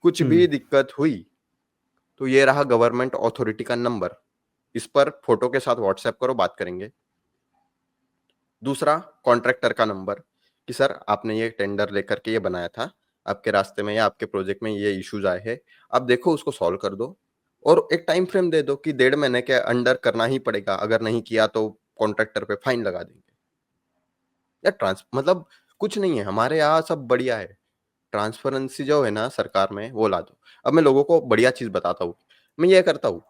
कुछ
हुँ।
भी दिक्कत हुई, तो ये रहा गवर्नमेंट अथॉरिटी का नंबर, इस पर फ़ोटो के साथ व्हाट्सएप करो, बात करेंगे। दूसरा कॉन्ट्रैक्टर का नंबर कि सर आपने ये टेंडर लेकर के ये बनाया था, आपके रास्ते में या आपके प्रोजेक्ट में ये इश्यूज़ आए हैं, आप देखो उसको सॉल्व कर दो और एक टाइम फ्रेम दे दो कि 1.5 महीने के अंडर करना ही पड़ेगा, अगर नहीं किया तो कॉन्ट्रैक्टर पे फाइन लगा देंगे। या ट्रांस मतलब कुछ नहीं है, हमारे यहाँ सब बढ़िया है। ट्रांसपेरेंसी जो है ना सरकार में, वो ला दो। अब मैं लोगों को बढ़िया चीज़ बताता हूँ। मैं ये करता हूँ,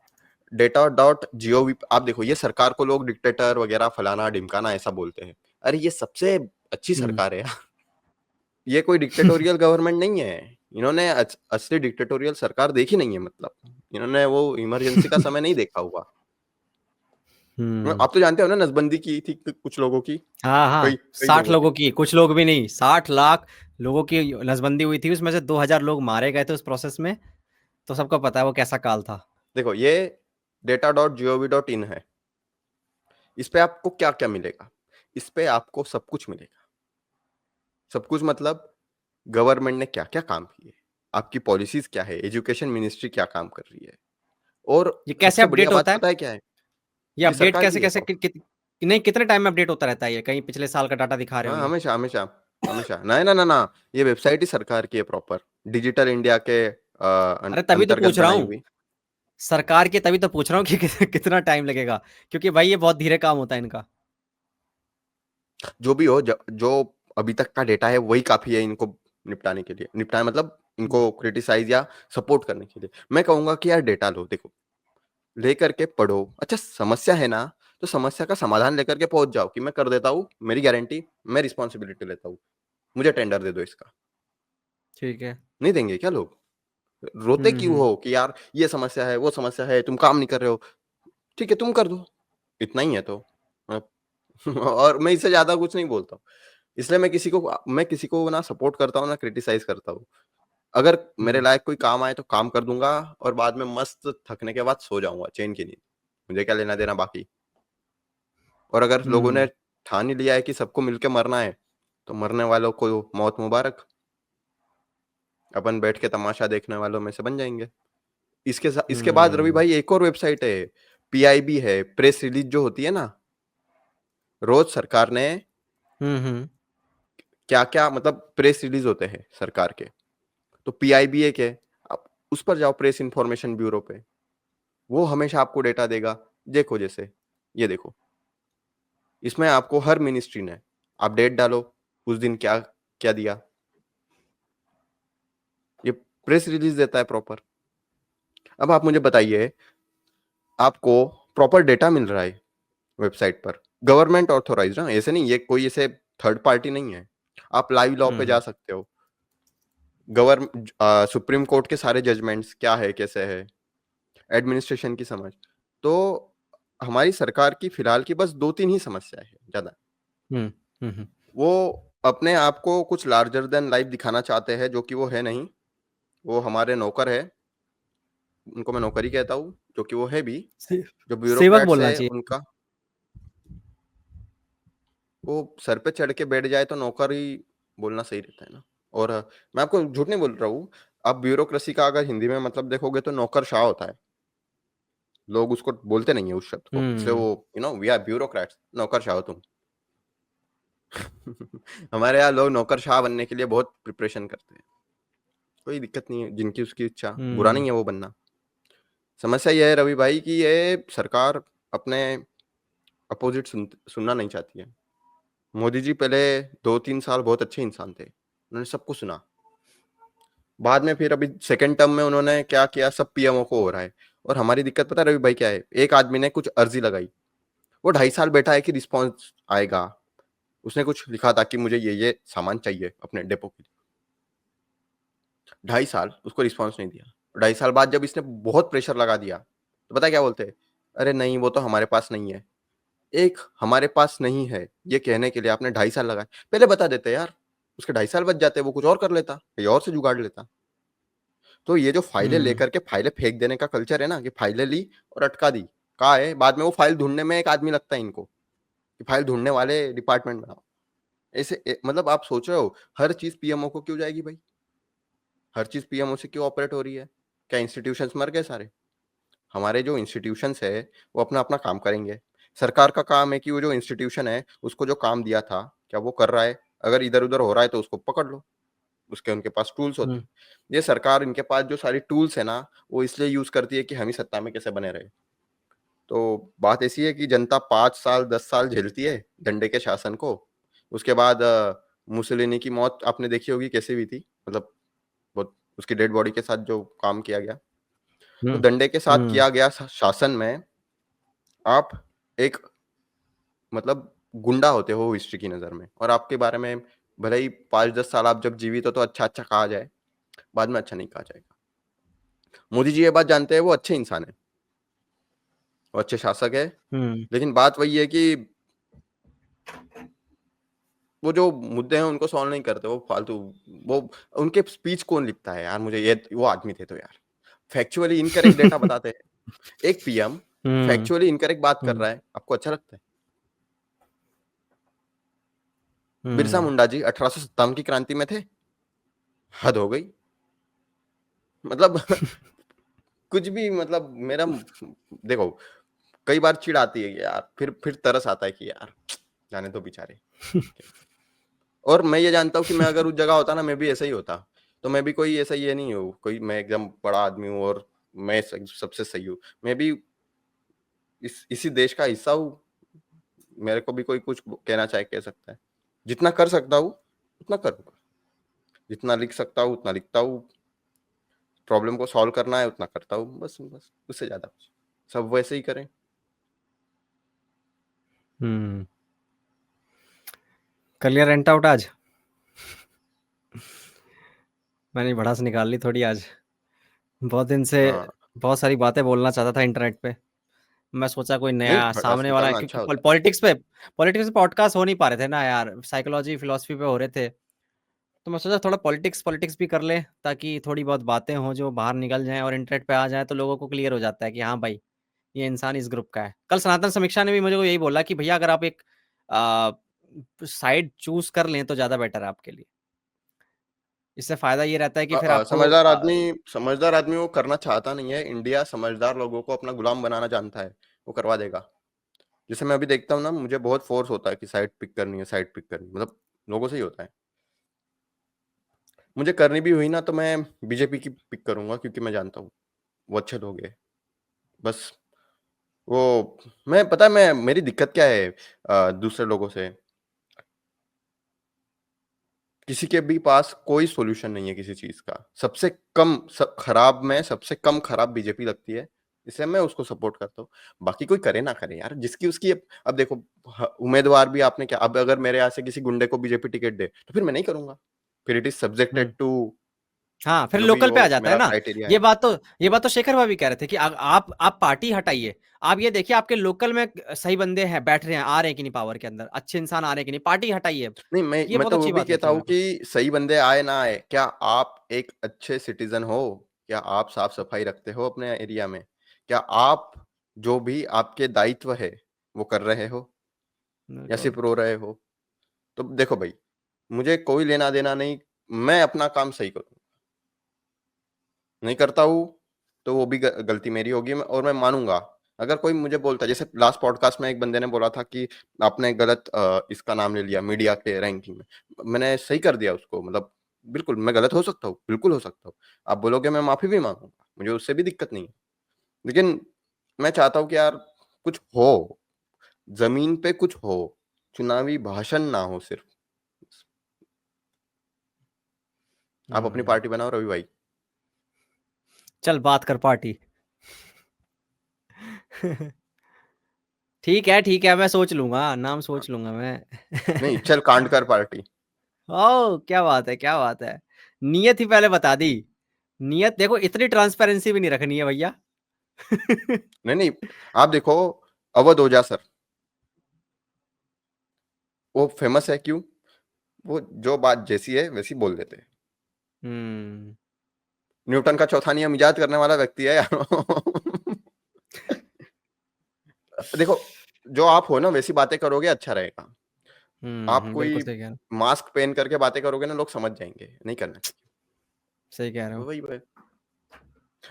data.gov आप देखो, ये सरकार को लोग डिक्टेटर वगैरह फलाना-ढिमकाना ऐसा बोलते हैं। अरे ये सबसे अच्छी
हुँ।
सरकार है यार। ये कोई डिक्टेटोरियल गवर्नमेंट नहीं है। इन्होंने असली डिक्टेटोरियल सरकार देखी नहीं है मतलब। इन्होंने वो इमरजेंसी का समय नहीं देखा हुआ।
हुँ।
आप तो जानते हो ना नसबंदी की थी कुछ लोगों की,
हाँ, हाँ,
कई कई
60
लोगों की।
लोगों की, कुछ लोग भी नहीं, 60 लाख लोगों की नसबंदी हुई थी, उसमें से 2000 लोग मारे गए थे उस प्रोसेस में, तो सबको पता है वो कैसा काल था।
देखो ये data.gov.in है। इस पे आपको क्या-क्या मिलेगा? इस पे आपको सब कुछ मिलेगा। सब कुछ मतलब गवर्नमेंट ने क्या-क्या काम किए, आपकी पॉलिसीज़ क्या है, एजुकेशन मिनिस्ट्री क्या काम कर रही है। और
ये कैसे
सबसे बढ़िया
अपडेट
बात
होता है?
पता है क्या है?
ये
ये
अपडेट
सरकार की है
कैसे-कैसे
प्रॉपर्टी।
नहीं कितने टाइम में अपडेट होता रहता है ये? कहीं पिछले साल का डाटा दिखा रहे हो
हाँ,
ये?
हमेशा, हमेशा, हमेशा। नहीं, ना, ना, ना, ये वेबसाइट ही सरकार की है प्रॉपर। डिजिटल इंडिया के
अरे तभी तो
अंतर्गत
पूछ रहा
बनाई
हूँ,
हुई।
सरकार की तभी तो पूछ रहा हूँ कि कितना टाइम लगेगा? क्योंकि भाई ये बहुत धीरे काम होता है इनका।
जो भी हो, जो अभी तक का डेटा है वही काफ़ी है इनको निपटाने के लिए। निपटाने मतलब
हुँ,
इनको क्रिटिसाइज़ या सपोर्ट करने के लिए। मैं कहूँगा कि यार डेटा लो, देखो, लेकर के पढ़ो। अच्छा समस्या है ना, तो समस्या का समाधान लेकर के पहुँच जाओ कि मैं कर देता हूँ, मेरी गारंटी, मैं रिस्पॉन्सिबिलिटी लेता हूँ। मुझे टेंडर दे दो इसका।
ठीक है।
नहीं देंगे क्या लोग? रोते
हुँ,
क्यों
हुँ,
हो कि यार ये समस्या है, वो समस्या है, तुम काम नहीं कर रहे हो। ठीक है, तुम कर दो, इतना ही है तो। अ, और मैं इससे ज़्यादा कुछ नहीं बोलता हूँ। इसलिए मैं किसी को ना सपोर्ट करता हूँ, ना क्रिटिसाइज़ करता हूँ। अगर मेरे
हुँ,
लायक कोई काम आए तो काम कर दूँगा और बाद में मस्त थकने के बाद सो जाऊँगा, चैन की नींद। मुझे क्या लेना-देना बाकी। और अगर लोगों ने
हुँ,
ठान ही लिया है कि सबको मिलके मरना है, तो मरने वालों को मौत मुबारक। अपन बैठ के तमाशा देखने वालों में से बन जाएँगे। इसके बाद रवि
हुँ,
भाई एक और वेबसाइट है, पीआईबी है, प्रेस रिलीज़ जो होती है ना, रोज़ सरकार ने
हुँ, हुँ,
क्या-क्या मतलब प्रेस रिलीज़ होते हैं सरकार के, तो पीआईबी एक है, आप उस पर जाओ प्रेस इन्फॉर्मेशन ब्यूरो पे, वो हमेशा आपको डेटा देगा। देखो जैसे, ये देखो, इसमें आपको हर मिनिस्ट्री ने आप डेट डालो, उस दिन क्या क्या दिया, ये प्रेस रिलीज़ देता है प्रॉपर। अब आप मुझे बताइए, आपको प्रॉपर डेटा मिल रहा है वेबसाइट पर, गवर्नमेंट ऑथराइज्ड, हाँ, ऐसे नहीं, ये कोई ऐसे थर्ड पार्टी नहीं है। आप लाइव लॉ
हुँ,
पे जा
हुँ,
सकते हो। सुप्रीम कोर्ट के सारे जजमेंट्स क्या है, कैसे है, एडमिनिस्ट्रेशन की समझ। तो हमारी सरकार की फिलहाल की बस 2-3 ही समस्या है, ज़्यादा।
हुँ, हुँ, हुँ,
वो अपने आप को कुछ लार्जर दैन लाइफ दिखाना चाहते हैं, जो कि वो है नहीं। वो हमारे नौकर है, उनको मैं नौकर ही कहता हूँ, जो कि वो है भी।
से
जो
सेवक
ब्यूरोक्रेट्स
बोलना
है
चाहिए।
उनका, वो सर पे चढ़ के बैठ जाए तो नौकर ही बोलना सही रहता है ना। और मैं आपको झूठ नहीं बोल रहा हूँ, आप ब्यूरोक्रेसी का अगर हिंदी में मतलब देखोगे तो नौकरशाह होता है। लोग उसको बोलते नहीं है उस शब्द को, इसलिए
हुँ,
वो वी आर ब्यूरोक्रेट्स, नौकरशाह हो तुम। हमारे यहाँ लोग नौकरशाह बनने के लिए बहुत प्रिपरेशन करते हैं। कोई दिक्कत नहीं है, जिनकी उसकी इच्छा, बुरा नहीं
हुँ,
है वो बनना। समस्या ये है रवि भाई कि ये सरकार अपने अपोजिट सुनना नहीं चाहती है। मोदी जी पहले 2-3 साल बहुत अच्छे इंसान थे। उन्होंने सबको सुना। बाद में फिर अभी सेकंड टर्म में उन्होंने क्या किया, सब पीएमओ को हो रहा है। और हमारी दिक्कत पता है रवि भाई क्या है? एक आदमी ने कुछ अर्ज़ी लगाई, वो 2.5 साल बैठा है कि रिस्पॉन्स आएगा। उसने कुछ लिखा था कि मुझे ये सामान चाहिए अपने डिपो के लिए। 2.5 साल उसको रिस्पॉन्स नहीं दिया। 2.5 साल बाद जब इसने बहुत प्रेशर लगा दिया, तो पता है क्या बोलते हैं? अरे नहीं, वो तो हमारे पास नहीं है। एक हमारे पास नहीं है, ये कहने के लिए आपने 2.5 साल लगाए। पहले बता देते यार, उसके 2.5 साल बच जाते, वो कुछ और कर लेता, कहीं और से जुगाड़ लेता। तो ये जो फाइलें
हुँ,
लेकर के फाइलें फेंक देने का कल्चर है ना, कि फाइलें ली और अटका दी, कहाँ है? बाद में वो फाइल ढूँढने में एक आदमी लगता है इनको, कि फाइल ढूँढने वाले डिपार्टमेंट बनाओ। ऐसे मतलब आप सोच रहे हो, हर चीज़ पीएमओ को क्यों जाएगी भाई? हर चीज़ पीएमओ से क्यों ऑपरेट हो रही है? क्या इंस्टीट्यूशंस मर गए सारे? हमारे जो इंस्टीट्यूशंस है, वो अपना-अपना काम करेंगे। सरकार का काम है कि वो जो इंस्टीट्यूशन है, उसको जो काम दिया था, क्या वो कर रहा है? अगर इधर-उधर हो रहा है, तो उसको पकड़ लो। उसके उनके पास टूल्स होते
हुँ,
हैं। ये सरकार इनके पास जो सारी टूल्स है ना, वो इसलिए यूज़ करती है कि हम ही सत्ता में कैसे बने रहें। तो बात ऐसी है कि जनता 5 साल, 10 साल झेलती है डंडे के शासन को। उसके बाद मुसोलिनी की मौत आपने देखी होगी कैसी हुई थी, मतलब बहुत उसकी डेड बॉडी के साथ जो काम किया गया, तो डंडे के साथ किया गया शासन में आप एक मतलब गुंडा होते हो हिस्ट्री की नज़र में, और आपके बारे में भले ही 5-10 साल आप जब जीवित हो तो अच्छा-अच्छा कहा जाए, बाद में अच्छा नहीं कहा जाएगा। मोदी जी ये बात जानते हैं, वो अच्छे इंसान हैं, वो अच्छे शासक हैं, लेकिन बात वही है कि वो जो मुद्दे हैं उनको सॉल्व नहीं करते, वो फालतू, वो उनके स्पीच कौन लिखता है यार, मुझे ये वो आदमी थे तो यार, फैक्चुअली इनकरेक्ट डेटा बताते हैं। एक पीएम फैक्चुअली इनकरेक्ट बात कर रहा है, आपको अच्छा लगता है? बिरसा मुंडा जी 1857 की क्रांति में थे, हद हो गई। मतलब कुछ भी, मतलब मेरा देखो, कई बार चिढ़ आती है कि यार, फिर तरस आता है कि यार जाने दो बेचारे। और मैं ये जानता हूँ कि मैं अगर उस जगह होता ना, मैं भी ऐसा ही होता, तो मैं भी कोई ऐसा ये नहीं हूँ कोई मैं एकदम बड़ा आदमी हूँ और मैं सबसे सही हूँ, मैं भी इसी देश का हिस्सा हूँ, मेरे को भी कोई कुछ कहना चाहे कह सकता है, जितना कर सकता हूँ उतना करूँगा, जितना लिख सकता हूँ उतना लिखता हूँ, प्रॉब्लम को सॉल्व करना है उतना करता हूँ, बस बस उससे ज्यादा कुछ, सब वैसे ही करें।
कर लिया रेंट आउट आज? मैंने भड़ास निकाल ली थोड़ी आज, बहुत दिन से
हाँ,
बहुत सारी बातें बोलना चाहता था इंटरनेट पे। मैं सोचा कोई
नहीं
नया
भड़ास
सामने वाला है,
निकालना अच्छा
क्योंकि
होता है।
पॉलिटिक्स पे पॉडकास्ट हो नहीं पा रहे थे ना यार, साइकोलॉजी फिलोसफी पे हो रहे थे, तो मैं सोचा थोड़ा पॉलिटिक्स पॉलिटिक्स भी कर ले, ताकि थोड़ी बहुत बातें हों जो बाहर निकल जाएं और इंटरनेट पे आ जाएं, तो लोगों को क्लियर हो जाता है कि हाँ भाई, ये इंसान इस ग्रुप का है। कल सनातन समीक्षा ने भी मुझे को यही बोला कि भैया अगर आप एक साइड चूज कर लें तो ज्यादा बेटर है आपके लिए, इससे फायदा ये रहता है कि फिर आपको
समझदार आदमी वो करना चाहता नहीं है, इंडिया समझदार लोगों को अपना गुलाम बनाना जानता है, वो करवा देगा। जैसे मैं अभी देखता हूँ ना, मुझे बहुत फोर्स होता है कि साइड पिक करनी है, साइड पिक करनी है, मतलब लोगों से ही होता है। मुझे करनी भी हुई ना तो मैं बीजेपी की पिक करूंगा, क्योंकि मैं जानता हूँ वो अच्छे लोग हैं। बस वो, मैं पता है मैं मेरी दिक्कत क्या है दूसरे लोगों से, किसी के भी पास कोई सॉल्यूशन नहीं है किसी चीज का, सबसे कम खराब में सबसे कम खराब बीजेपी लगती है, इसलिए मैं उसको सपोर्ट करता हूँ। बाकी कोई करे ना करे यार, जिसकी उसकी अब देखो, उम्मीदवार भी आपने क्या, अब अगर मेरे यहाँ से किसी गुंडे को बीजेपी टिकट दे तो फिर मैं नहीं करूंगा, फिर इट इज सब्जेक्टेड टू
हाँ, फिर
जो भी
लोकल पे
हो
आ जाता है
मेरा
ना।
क्राइटेरिया
ये
है।
बात तो ये बात तो शेखर भाई भी कह रहे थे कि आप पार्टी हटाइए, आप ये देखिए आपके लोकल में सही बंदे हैं, बैठ रहे हैं, आ रहे हैं कि नहीं पावर के अंदर, अच्छे इंसान आ रहे हैं कि नहीं, पार्टी हटाइए।
नहीं,
ये
मैं
बहुत
तो वो
अच्छी
भी
बात
कहता
लगती है
हूँ
मेरे को।
कि सही बंदे आए ना आए, क्या आप एक अच्छे सिटीजन हो? क्या आप साफ सफाई रखते हो अपने एरिया में? क्या आप जो भी आपके दायित्व है वो कर रहे हो, या
बिल्कुल।
सिर्फ रो रहे हो? तो देखो भाई, मुझे कोई लेना देना नहीं, मैं अपना काम सही करूँ, नहीं करता हूँ तो वो भी गलती मेरी होगी, और मैं मानूंगा। अगर कोई मुझे बोलता है, जैसे लास्ट पॉडकास्ट में एक बंदे ने बोला था कि आपने गलत इसका नाम ले लिया मीडिया के रैंकिंग में, मैंने सही कर दिया उसको, मतलब बिल्कुल मैं गलत हो सकता हूँ, बिल्कुल हो सकता हूँ, आप बोलोगे मैं माफी भी मांगूंगा, मुझे उससे भी दिक्कत नहीं है, लेकिन मैं चाहता हूँ कि यार कुछ हो, जमीन पे कुछ हो, चुनावी भाषण ना हो सिर्फ। आप अपनी
हम्म।
पार्टी बनाओ रवि भाई।
चल बात कर पार्टी। ठीक है, मैं सोच लूंगा, नाम
हाँ,
सोच लूंगा
नहीं
मैं।
चल कांड कर पार्टी।
ओ क्या बात है, क्या बात है। नियत ही पहले बता दी। नियत देखो, इतनी ट्रांसपेरेंसी भी नहीं रखनी है भैया।
नहीं नहीं, आप देखो, अवध ओझा सर, वो फेमस है क्यों? वो जो बात जैसी है वैसी बोल देते हैं।
हम्म।
न्यूटन का चौथा नियम इजाद करने वाला व्यक्ति है यार। देखो, जो आप हो ना वैसी बातें करोगे अच्छा रहेगा। आप
बिल्कुल
कोई
सही कह रहे हो।
मास्क पहन करके बातें करोगे ना, लोग समझ जाएंगे, नहीं करना चाहिए।
सही कह रहे हो।
वही वही,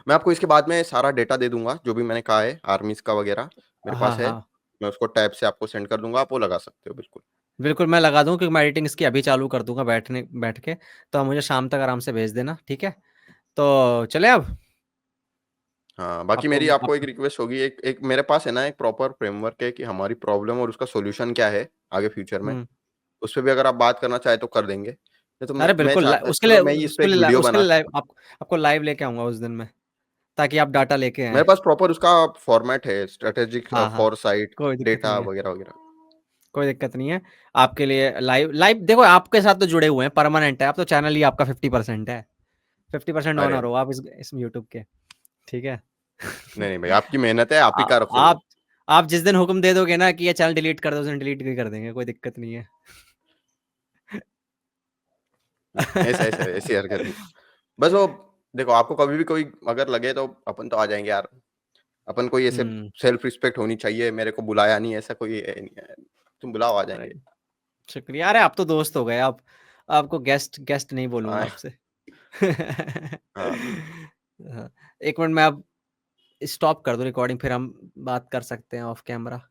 मैं आपको इसके बाद में सारा डेटा दे दूंगा जो भी मैंने कहा है, आर्मीज का वगैरह मेरे
हाँ
पास है,
हाँ,
मैं उसको टैब से आपको सेंड कर दूंगा, आप वो लगा सकते हो बिल्कुल।
बिल्कुल मैं लगा दूं, क्योंकि मैं एडिटिंग इसकी अभी चालू कर दूंगा बैठ के, तो आप मुझे शाम तक आराम से भेज देना, ठीक है? तो चले अब।
हाँ, बाकी
आपको
मेरी
आप
आपको एक रिक्वेस्ट होगी, एक एक मेरे पास है ना एक प्रॉपर फ्रेमवर्क है कि हमारी प्रॉब्लम और उसका सॉल्यूशन क्या है आगे फ्यूचर में,
हम्म
उस पे भी अगर आप बात करना चाहे तो कर देंगे। नहीं तो
अरे
मैं
बिल्कुल,
चाहता
उसके
चलो
लिए
मैं ही इस पे एक वीडियो
उसके
बना
लिए
सकता
लाइव
हूँ।
आपको लाइव लेके आऊंगा उस दिन में, ताकि आप डाटा लेके आए।
मेरे पास प्रॉपर उसका फॉर्मेट है, स्ट्रेटेजिक
हाँ हाँ,
फॉरसाइट,
कोई दिक्कत
डेटा
नहीं है,
वगैरह वगैरह।
कोई दिक्कत नहीं है। आपके लिए लाइव लाइव देखो, आपके साथ तो जुड़े हुए हैं, परमानेंट है, आप तो चैनल ही आपका 50% है, 50%
अरे
ऑनर हो आप इस यूट्यूब के, ठीक है।
नहीं नहीं भाई, आपकी मेहनत है, आप ही
आ,
का रखोगे।
आप जिस दिन हुक्म दे दोगे ना कि ये चैनल डिलीट कर दो, उस दिन डिलीट भी कर देंगे, कोई दिक्कत नहीं है।
ऐसा ऐसा ऐसी हरकत नहीं। बस वो देखो, आपको कभी भी कोई अगर लगे तो अपन तो आ जाएंगे यार। अपन कोई ऐसे
हम्म।
सेल्फ रिस्पेक्ट होनी चाहिए, मेरे को बुलाया नहीं ऐसा कोई नहीं है। तुम बुलाओ आ
अरे
जाएंगे।
शुक्रिया, अरे आप तो दोस्त हो गए, आप आपको गेस्ट गेस्ट नहीं बोलूंगा
हाँ
आपसे।
हाँ
हाँ, एक मिनट मैं अब स्टॉप कर दूं रिकॉर्डिंग, फिर हम बात कर सकते हैं ऑफ कैमरा।